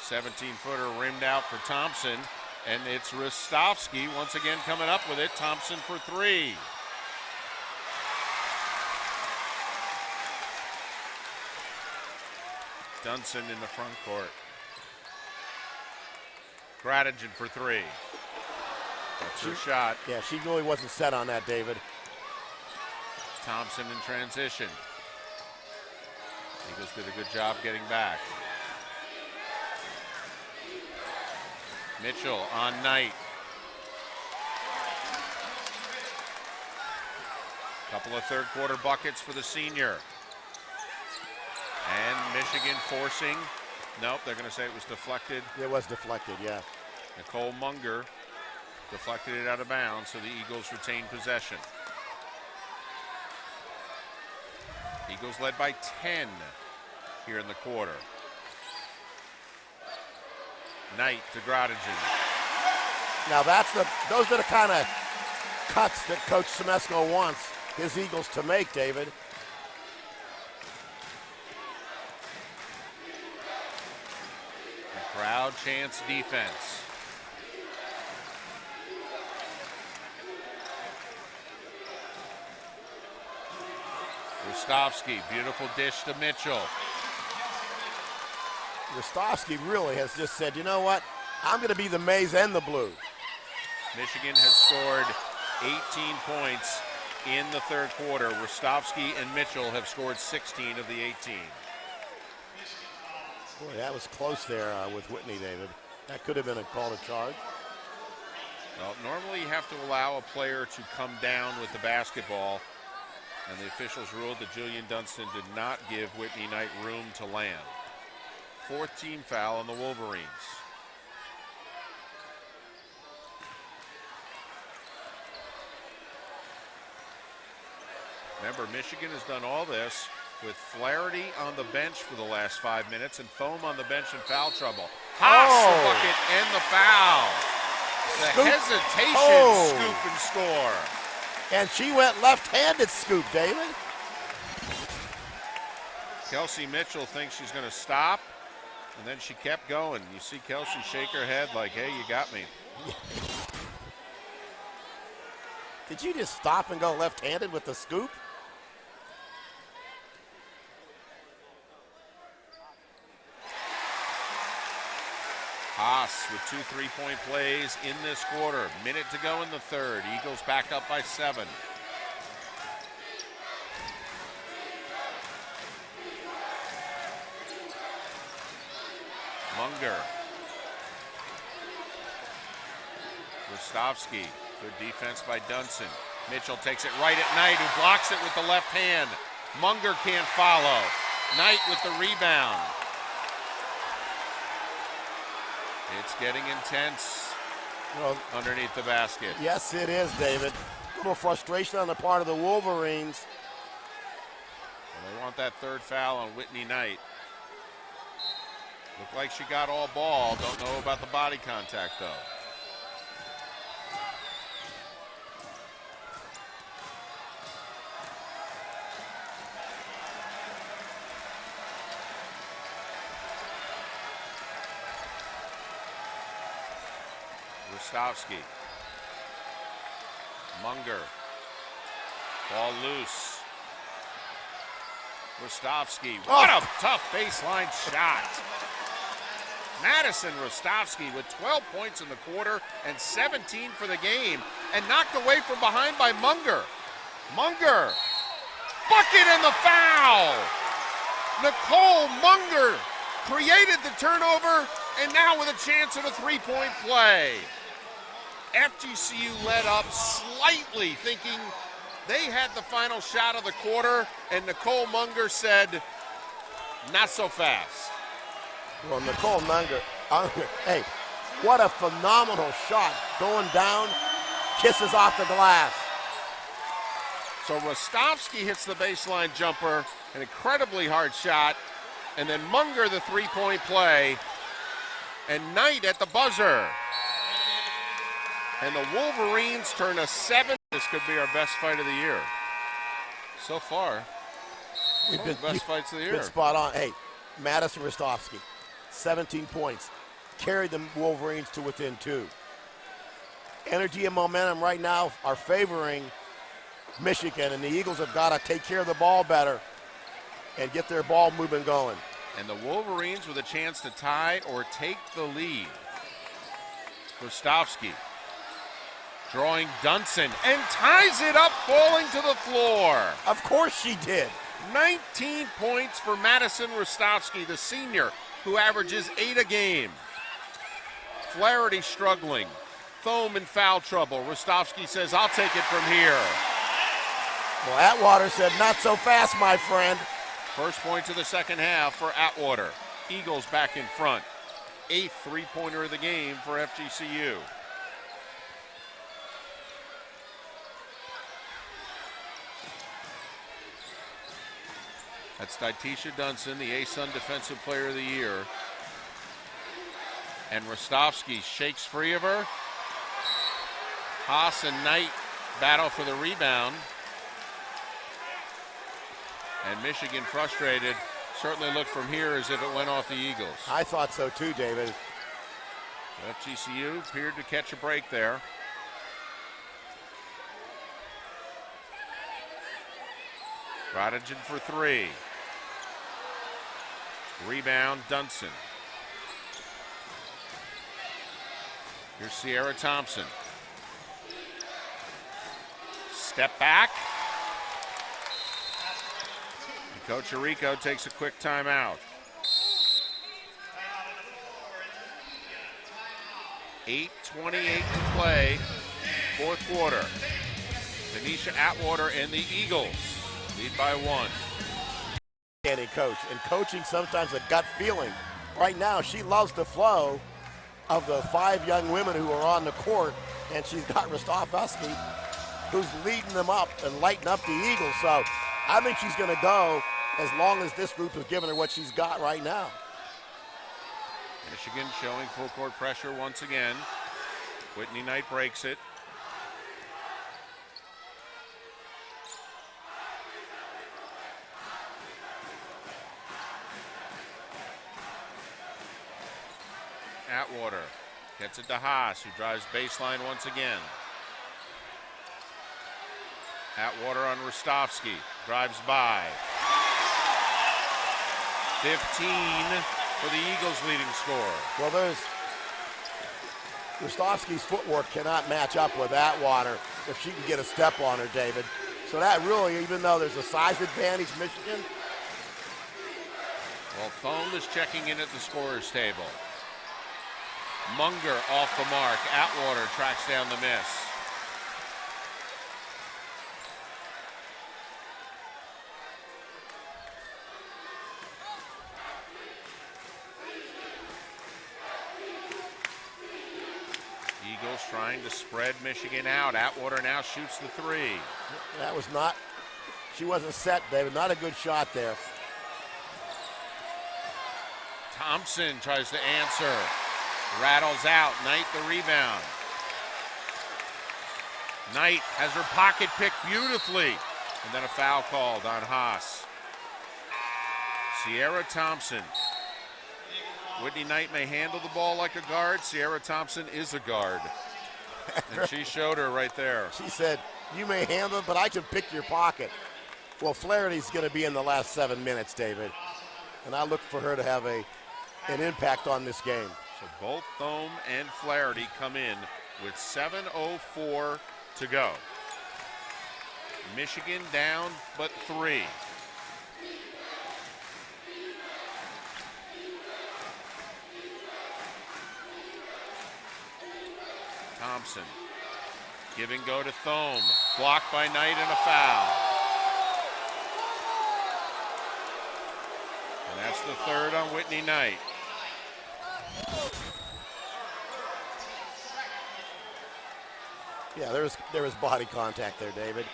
17-footer rimmed out for Thompson, and it's Rostovsky once again coming up with it. Thompson for three. Dunson in the front court. Gradigan for three. That's her shot. Yeah, she really wasn't set on that, David. Thompson in transition. Eagles did a good job getting back. Mitchell on Knight. Couple of third quarter buckets for the senior. And Michigan forcing. Nope, they're going to say it was deflected. It was deflected, yeah. Nicole Munger deflected it out of bounds, so the Eagles retain possession. Eagles led by 10 here in the quarter. Knight to Gradigan. Now those are the kind of cuts that Coach Semesco wants his Eagles to make, David. The crowd chants defense. Rostovsky, beautiful dish to Mitchell. Rostovsky really has just said, you know what? I'm going to be the maize and the blue. Michigan has scored 18 points in the third quarter. Rostovsky and Mitchell have scored 16 of the 18. Boy, that was close there with Whitney, David. That could have been a call to charge. Well, normally you have to allow a player to come down with the basketball, and the officials ruled that Jillian Dunston did not give Whitney Knight room to land. Fourth team foul on the Wolverines. Remember, Michigan has done all this with Flaherty on the bench for the last 5 minutes and Foam on the bench in foul trouble. Haas the bucket and the foul. The hesitation, scoop and score. And she went left-handed scoop, David. Kelsey Mitchell thinks she's going to stop, and then she kept going. You see Kelsey shake her head like, hey, you got me. Did you just stop and go left-handed with the scoop? Haas with 2 3-point plays in this quarter. Minute to go in the third. Eagles back up by 7. Munger. Rostovsky. Good defense by Dunson. Mitchell takes it right at Knight, who blocks it with the left hand. Munger can't follow. Knight with the rebound. It's getting intense underneath the basket. Yes, it is, David. A little frustration on the part of the Wolverines. Well, they want that third foul on Whitney Knight. Looked like she got all ball. Don't know about the body contact, though. Rostovsky. Munger. Ball loose. Rostovsky. What a tough baseline shot. Madison Rostovsky with 12 points in the quarter and 17 for the game, and knocked away from behind by Munger. Munger. Bucket and the foul. Nicole Munger created the turnover, and now with a chance at a three-point play. FGCU led up slightly, thinking they had the final shot of the quarter, and Nicole Munger said, not so fast. Well, Nicole Munger, hey, what a phenomenal shot. Going down, kisses off the glass. So Rostovsky hits the baseline jumper, an incredibly hard shot, and then Munger the three-point play, and Knight at the buzzer. And the Wolverines turn a 7. This could be our best fight of the year. So far, best fights of the year. Been spot on. Hey, Madison Rostovsky, 17 points. Carried the Wolverines to within 2. Energy and momentum right now are favoring Michigan, and the Eagles have got to take care of the ball better and get their ball movement going. And the Wolverines with a chance to tie or take the lead. Rostovsky drawing Dunson and ties it up, falling to the floor. Of course she did. 19 points for Madison Rostovsky, the senior, who averages 8 a game. Flaherty struggling. Thome in foul trouble. Rostovsky says, I'll take it from here. Well, Atwater said, not so fast, my friend. First points of the second half for Atwater. Eagles back in front. 8th three-pointer of the game for FGCU. That's Ditisha Dunson, the ASUN Defensive Player of the Year. And Rostovsky shakes free of her. Haas and Knight battle for the rebound. And Michigan frustrated. Certainly looked from here as if it went off the Eagles. I thought so too, David. FGCU appeared to catch a break there. Rodigan for 3. Rebound, Dunson. Here's Sierra Thompson. Step back. And Coach Arico takes a quick timeout. 8:28 to play, fourth quarter. Tanisha Atwater and the Eagles lead by 1. And coach, and coaching sometimes a gut feeling. Right now, she loves the flow of the 5 young women who are on the court, and she's got Rostovsky, who's leading them up and lighting up the Eagles. So I think she's going to go as long as this group is giving her what she's got right now. Michigan showing full court pressure once again. Whitney Knight breaks it. Atwater gets it to Haas, who drives baseline once again. Atwater on Rostovsky, drives by. 15 for the Eagles' leading scorer. Well, Rostovsky's footwork cannot match up with Atwater if she can get a step on her, David. So that really, even though there's a size advantage, Michigan. Well, Thome is checking in at the scorer's table. Munger off the mark. Atwater tracks down the miss. Eagles trying to spread Michigan out. Atwater now shoots the 3. That was not, she wasn't set, David. Not a good shot there. Thompson tries to answer. Rattles out. Knight the rebound. Knight has her pocket picked beautifully. And then a foul called on Haas. Sierra Thompson. Whitney Knight may handle the ball like a guard. Sierra Thompson is a guard. And she showed her right there. She said, you may handle it, but I can pick your pocket. Well, Flaherty's going to be in the last 7 minutes, David. And I look for her to have an impact on this game. So both Thome and Flaherty come in with 7:04 to go. Michigan down but 3. Thompson. Give and go to Thome. Blocked by Knight and a foul. And that's the third on Whitney Knight. Yeah, there was body contact there, David.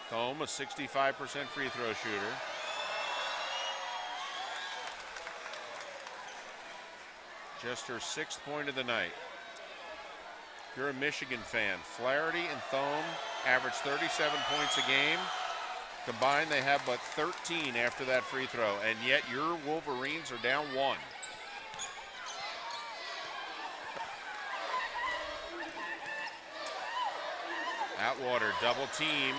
Thome, a 65% free throw shooter. Just her 6th point of the night. If you're a Michigan fan, Flaherty and Thome average 37 points a game. Combined, they have but 13 after that free throw, and yet your Wolverines are down 1. Atwater double teamed.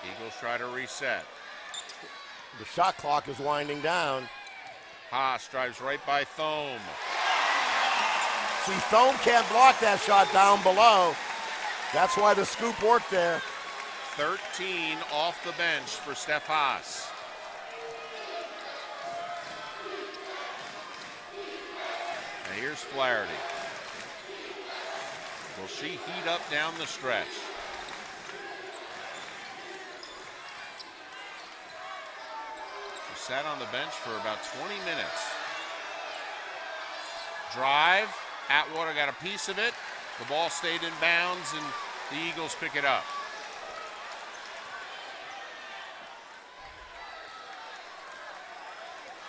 Eagles try to reset. The shot clock is winding down. Haas drives right by Thome. See, Thome can't block that shot down below. That's why the scoop worked there. 13 off the bench for Steph Haas. Now here's Flaherty. Will she heat up down the stretch? She sat on the bench for about 20 minutes. Drive. Atwater got a piece of it. The ball stayed in bounds, and the Eagles pick it up.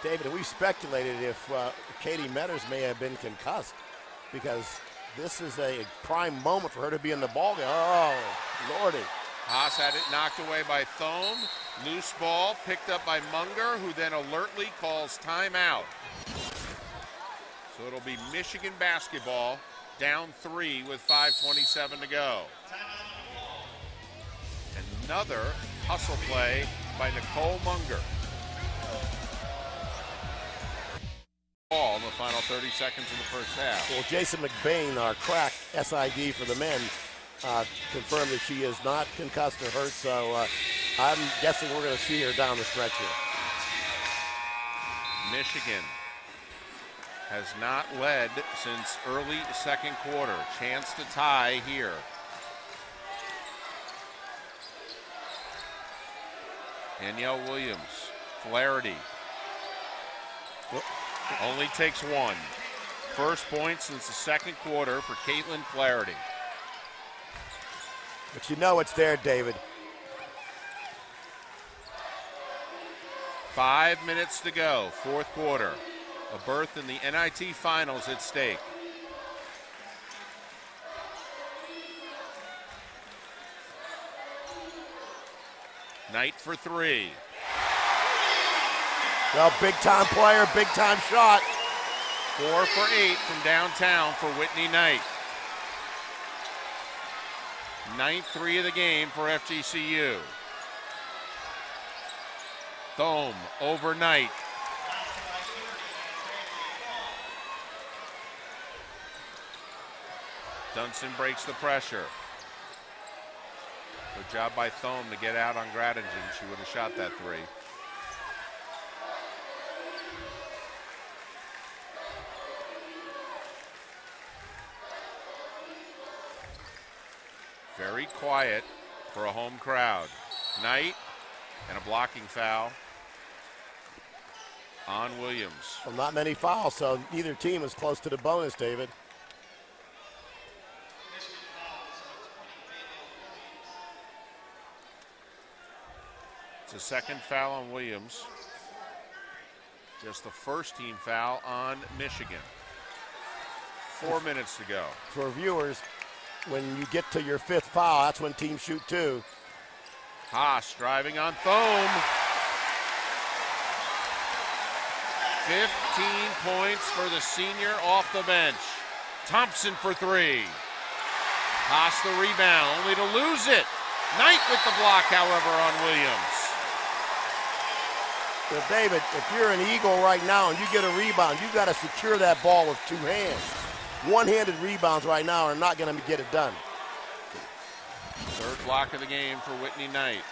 David, we speculated if Katie Metters may have been concussed because this is a prime moment for her to be in the ball game. Oh, Lordy. Haas had it knocked away by Thome. Loose ball picked up by Munger, who then alertly calls timeout. So it'll be Michigan basketball, down 3 with 5:27 to go. Another hustle play by Nicole Munger. Ball in the final 30 seconds of the first half. Well, Jason McBain, our crack SID for the men, confirmed that she is not concussed or hurt, so I'm guessing we're going to see her down the stretch here. Michigan has not led since early second quarter. Chance to tie here. Danielle Williams, Flaherty. Only takes 1. First point since the second quarter for Caitlin Flaherty. But you know it's there, David. 5 minutes to go, fourth quarter. A berth in the NIT Finals at stake. Knight for 3. Well, big-time player, big-time shot. 4 for 8 from downtown for Whitney Knight. 9th 3 of the game for FGCU. Thome over Knight. Dunson breaks the pressure. Good job by Thome to get out on Gradingen. She would have shot that 3. Very quiet for a home crowd. Knight and a blocking foul on Williams. Well, not many fouls, so neither team is close to the bonus, David. It's a second foul on Williams. Just the first team foul on Michigan. 4 minutes to go. For viewers, when you get to your 5th foul, that's when teams shoot 2. Haas driving on Thome. 15 points for the senior off the bench. Thompson for 3. Haas the rebound, only to lose it. Knight with the block, however, on Williams. Well, David, if you're an Eagle right now and you get a rebound, you've got to secure that ball with 2 hands. One-handed rebounds right now are not going to get it done. Third block of the game for Whitney Knight.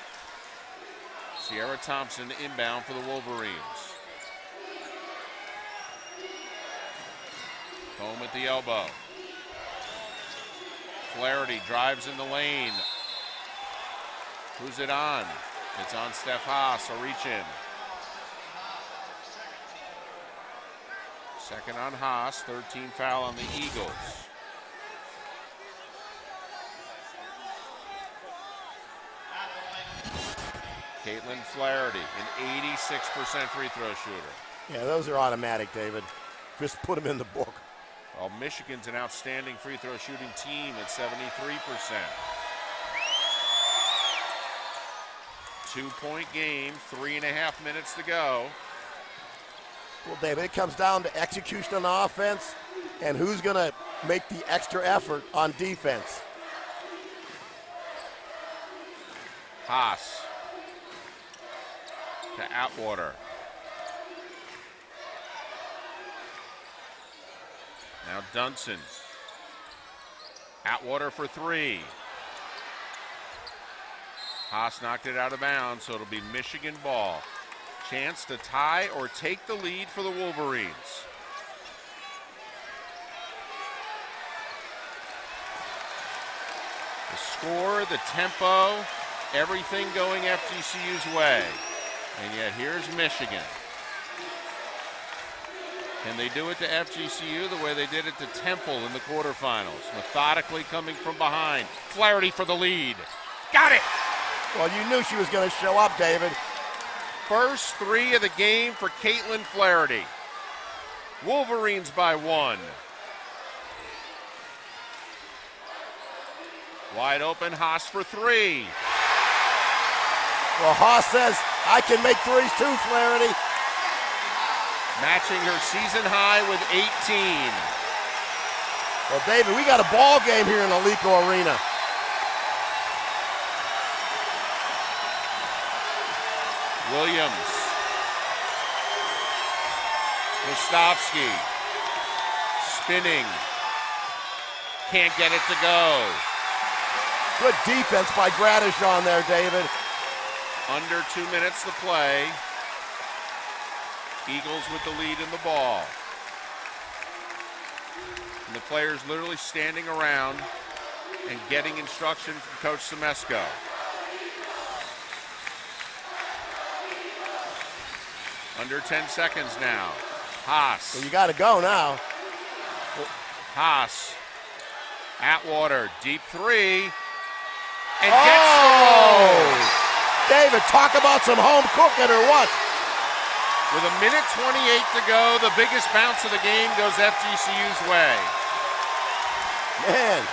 Sierra Thompson inbound for the Wolverines. Home at the elbow. Flaherty drives in the lane. Who's it on? It's on Steph Haas, a reach in. Second on Haas, 13 foul on the Eagles. Caitlin Flaherty, an 86% free throw shooter. Yeah, those are automatic, David. Just put them in the book. Well, Michigan's an outstanding free throw shooting team at 73%. 2-point game, 3.5 minutes to go. Well, David, it comes down to execution on offense and who's going to make the extra effort on defense. Haas to Atwater. Now Dunson. Atwater for three. Haas knocked it out of bounds, so it'll be Michigan ball. Chance to tie or take the lead for the Wolverines. The score, the tempo, everything going FGCU's way. And yet here's Michigan. Can they do it to FGCU the way they did it to Temple in the quarterfinals? Methodically coming from behind. Flaherty for the lead. Got it! Well, you knew she was going to show up, David. First three of the game for Caitlin Flaherty. Wolverines by 1. Wide open, Haas for 3. Well, Haas says, I can make threes too, Flaherty. Matching her season high with 18. Well, David, we got a ball game here in Alico Arena. Williams. Mostovsky. Spinning. Can't get it to go. Good defense by Gradishon there, David. Under 2 minutes to play. Eagles with the lead in the ball. And the players literally standing around and getting instruction from Coach Semesco. Under 10 seconds now. Haas. Well, you got to go now. Haas. Atwater, deep three. And David, talk about some home cooking or what? With 1:28 to go, the biggest bounce of the game goes FGCU's way. Man.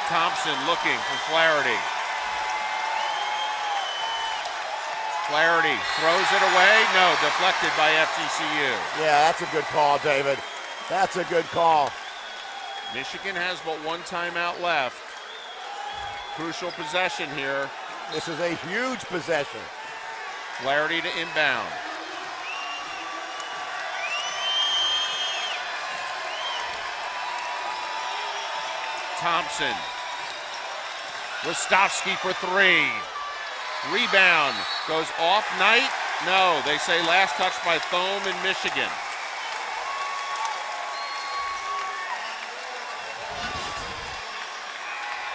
Thompson looking for Flaherty. Flaherty throws it away. No, deflected by FGCU. Yeah, that's a good call, David. That's a good call. Michigan has but one timeout left. Crucial possession here. This is a huge possession. Flaherty to inbound. Thompson. Mostovsky for three. Rebound goes off Knight. No, they say last touch by Thome in Michigan.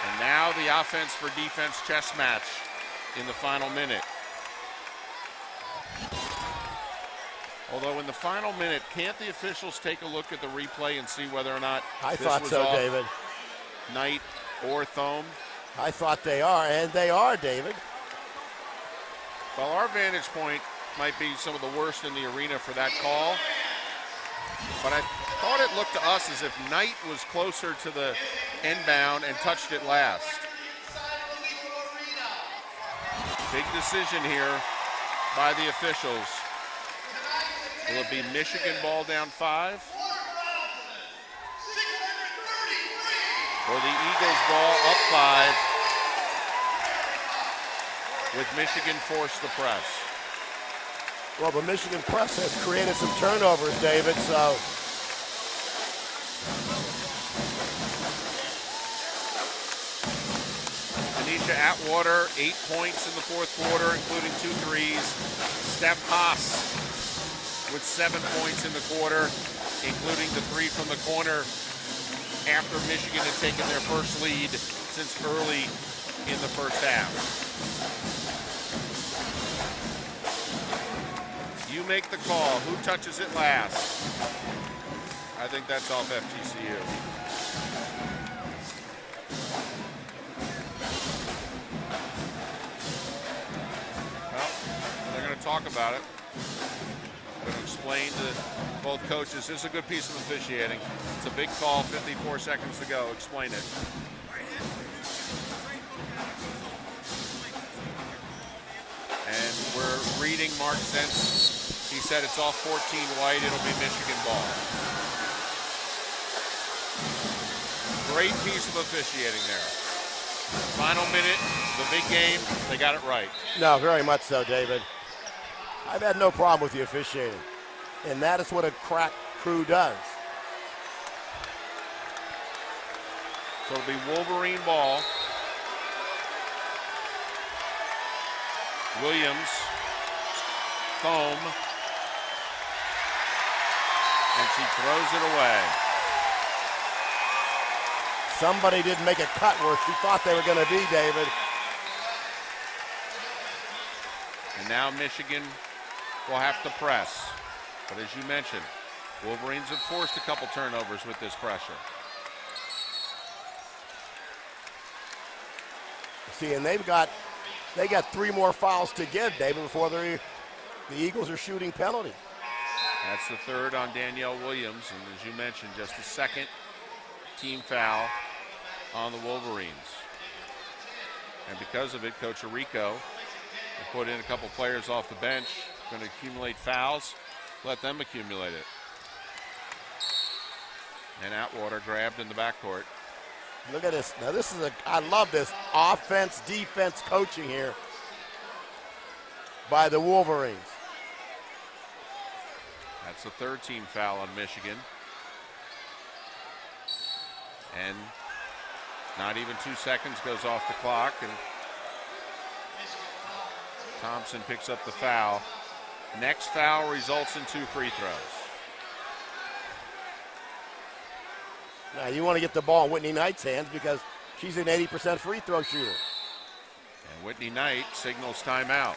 And now the offense for defense chess match in the final minute. Although in the final minute, can't the officials take a look at the replay and see whether or not I thought so, David. Knight or Thome? I thought they are, and they are, David. Well, our vantage point might be some of the worst in the arena for that call. But I thought it looked to us as if Knight was closer to the inbound and touched it last. Big decision here by the officials. Will it be Michigan ball down 5? Or the Eagles ball up 5 with Michigan forced to press? Well, the Michigan press has created some turnovers, David, so. An Anisha Atwater, 8 points in the fourth quarter, including 2 threes. Steph Haas with 7 points in the quarter, including the 3 from the corner after Michigan had taken their first lead since early in the first half. You make the call. Who touches it last? I think that's off FGCU. Well, they're going to talk about it. Going to explain to both coaches. This is a good piece of officiating. It's a big call, 54 seconds to go. Explain it. And we're reading Mark Sense. He said it's off 14 white. It'll be Michigan ball. Great piece of officiating there. Final minute, the big game. They got it right. No, very much so, David. I've had no problem with the officiating. And that is what a crack crew does. So it'll be Wolverine ball. Williams, Foam, and she throws it away. Somebody didn't make a cut where she thought they were going to be, David. And now Michigan will have to press. But as you mentioned, Wolverines have forced a couple turnovers with this pressure. See, and they got 3 more fouls to give, David, before the Eagles are shooting penalty. That's the third on Danielle Williams, and as you mentioned, just the second team foul on the Wolverines. And because of it, Coach Arico put in a couple players off the bench, going to accumulate fouls, let them accumulate it. And Atwater grabbed in the backcourt. Look at this. Now I love this offense, defense coaching here by the Wolverines. That's the third team foul on Michigan. And not even 2 seconds goes off the clock, and Thompson picks up the foul. Next foul results in 2 free throws. Now you want to get the ball in Whitney Knight's hands because she's an 80% free throw shooter. And Whitney Knight signals timeout.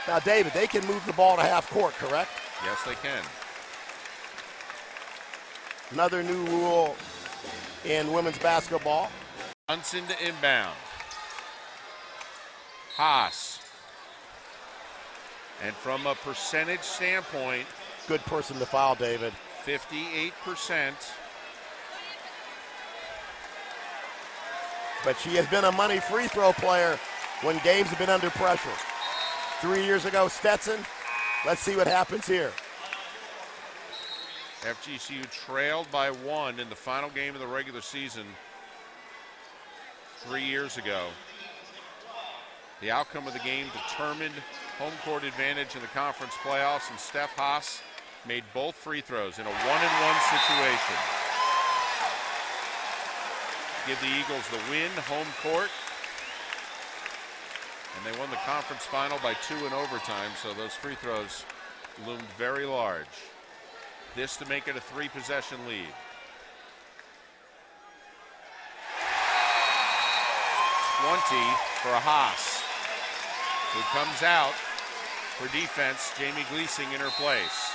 Now, David, they can move the ball to half court, correct? Yes, they can. Another new rule in women's basketball. Johnson to inbound. Haas. And from a percentage standpoint, good person to foul, David. 58%. But she has been a money free throw player when games have been under pressure. 3 years ago, Stetson. Let's see what happens here. FGCU trailed by 1 in the final game of the regular season 3 years ago. The outcome of the game determined home court advantage in the conference playoffs, and Steph Haas made both free throws in a 1-and-1 situation. Give the Eagles the win, home court. And they won the conference final by 2 in overtime, so those free throws loomed very large. This to make it a 3-possession lead. For a Haas, who comes out for defense. Jamie Gleasing in her place.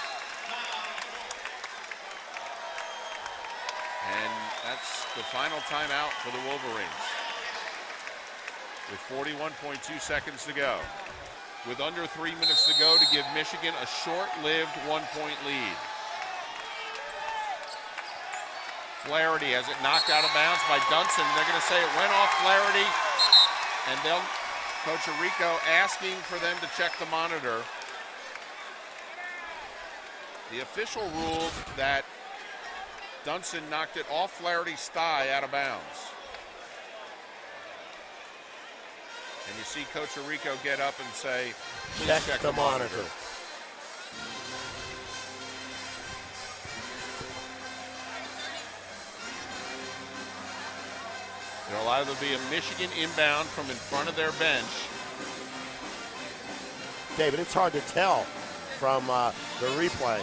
And that's the final timeout for the Wolverines. With 41.2 seconds to go. With under 3 minutes to go to give Michigan a short-lived 1-point lead. Flaherty has it knocked out of bounds by Dunson. They're going to say it went off Flaherty. And they'll, Coach Arico asking for them to check the monitor. The official ruled that Dunson knocked it off Flaherty's thigh out of bounds. And you see Coach Arico get up and say, please check the monitor. It'll either be a Michigan inbound from in front of their bench. David, it's hard to tell from the replay.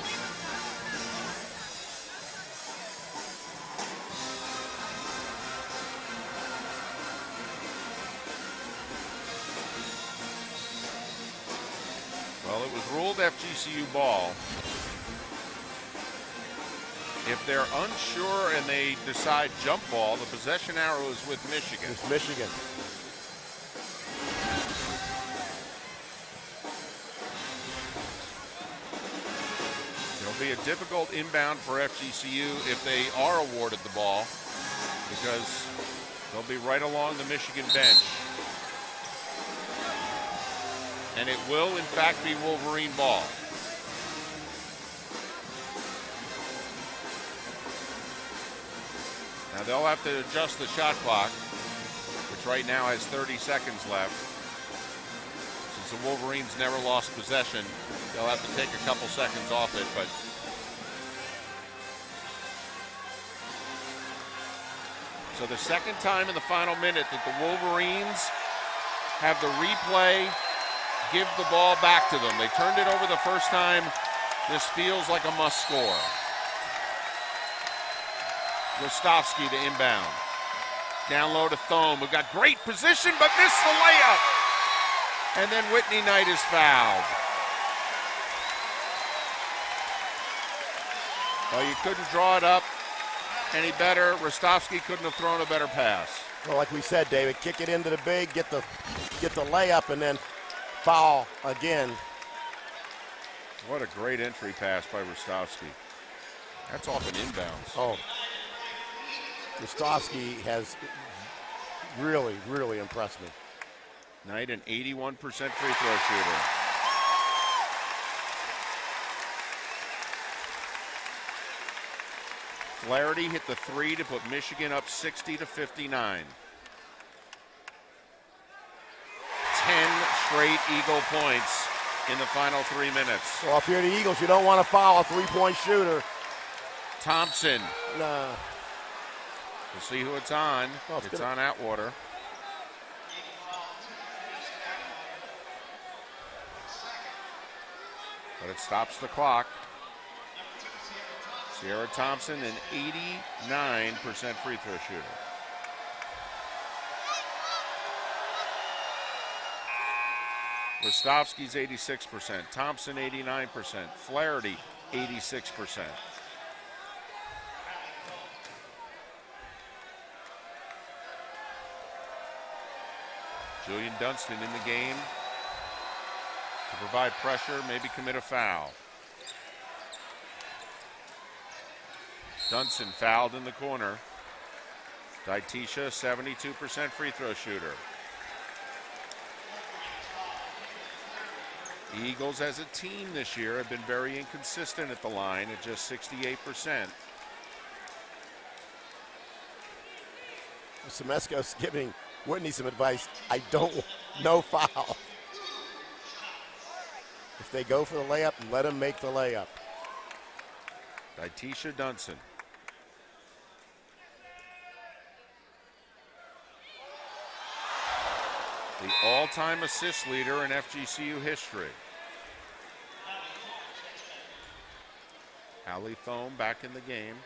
Well, it was ruled FGCU ball. If they're unsure and they decide jump ball, the possession arrow is with Michigan. It's Michigan. It'll be a difficult inbound for FGCU if they are awarded the ball, because they'll be right along the Michigan bench. And it will, in fact, be Wolverine ball. Now they'll have to adjust the shot clock, which right now has 30 seconds left. Since the Wolverines never lost possession, they'll have to take a couple seconds off it, but so the second time in the final minute that the Wolverines have the replay give the ball back to them. They turned it over the first time. This feels like a must score. Rostovsky to inbound. Down low to Thome, who got great position but missed the layup. And then Whitney Knight is fouled. Well, you couldn't draw it up any better. Rostovsky couldn't have thrown a better pass. Well, like we said, David, kick it into the big, get the layup, and then foul again. What a great entry pass by Rostovsky. That's off an inbounds. Oh. Rostovsky has really, really impressed me. Knight, an 81% free throw shooter. Flaherty hit the three to put Michigan up 60-59. 10 straight Eagle points in the final 3 minutes. Well, if you're the Eagles, you don't want to foul a three-point shooter. Thompson. Nah. We'll see who it's on. Oh, it's on Atwater. But it stops the clock. Sierra Thompson, an 89% free throw shooter. Rostovsky's 86%, Thompson 89%, Flaherty 86%. Julian Dunston in the game to provide pressure, maybe commit a foul. Dunston fouled in the corner. Daitisha, 72% free throw shooter. The Eagles as a team this year have been very inconsistent at the line at just 68%. Semesco's giving Whitney some advice. No foul. If they go for the layup, let them make the layup. Daitisha Dunston. The all-time assist leader in FGCU history. Hallie Thome back in the game.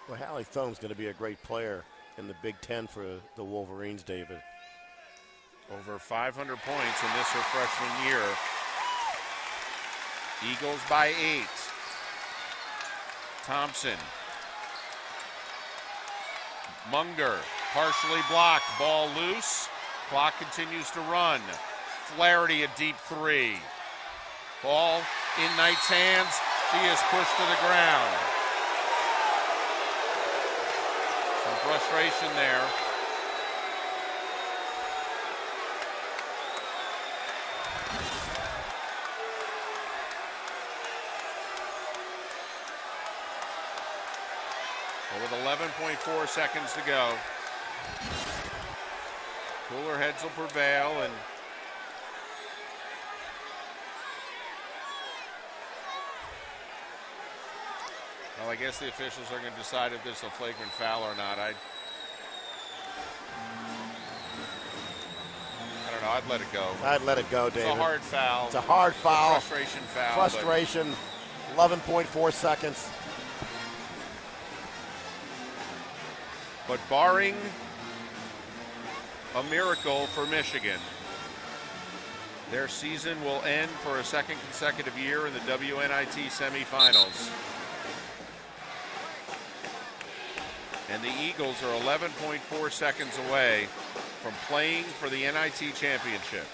Well, Hallie Thome's going to be a great player in the Big Ten for the Wolverines, David. Over 500 points in this her freshman year. Eagles by 8. Thompson. Munger, partially blocked, ball loose. Clock continues to run. Flaherty, a deep three. Ball in Knight's hands. She is pushed to the ground. Some frustration there. With 11.4 seconds to go. Cooler heads will prevail, and Well, I guess the officials are going to decide if this is a flagrant foul or not. I don't know. I'd let it go. I'd let it go, David. It's a hard foul. It's a hard foul. It's a frustration foul. Frustration. 11.4 seconds. But barring a miracle for Michigan, their season will end for a second consecutive year in the WNIT semifinals. And the Eagles are 11.4 seconds away from playing for the NIT championship.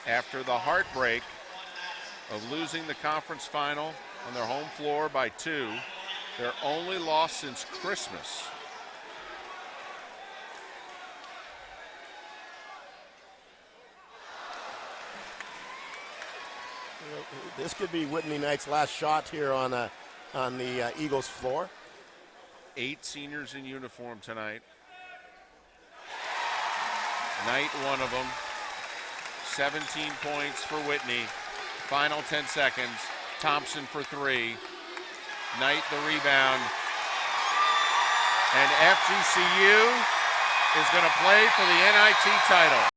After the heartbreak of losing the conference final on their home floor by 2, their only loss since Christmas. This could be Whitney Knight's last shot here on the Eagles floor. 8 seniors in uniform tonight. Knight, one of them. 17 points for Whitney. Final 10 seconds. Thompson for 3. Knight the rebound. And FGCU is going to play for the NIT title.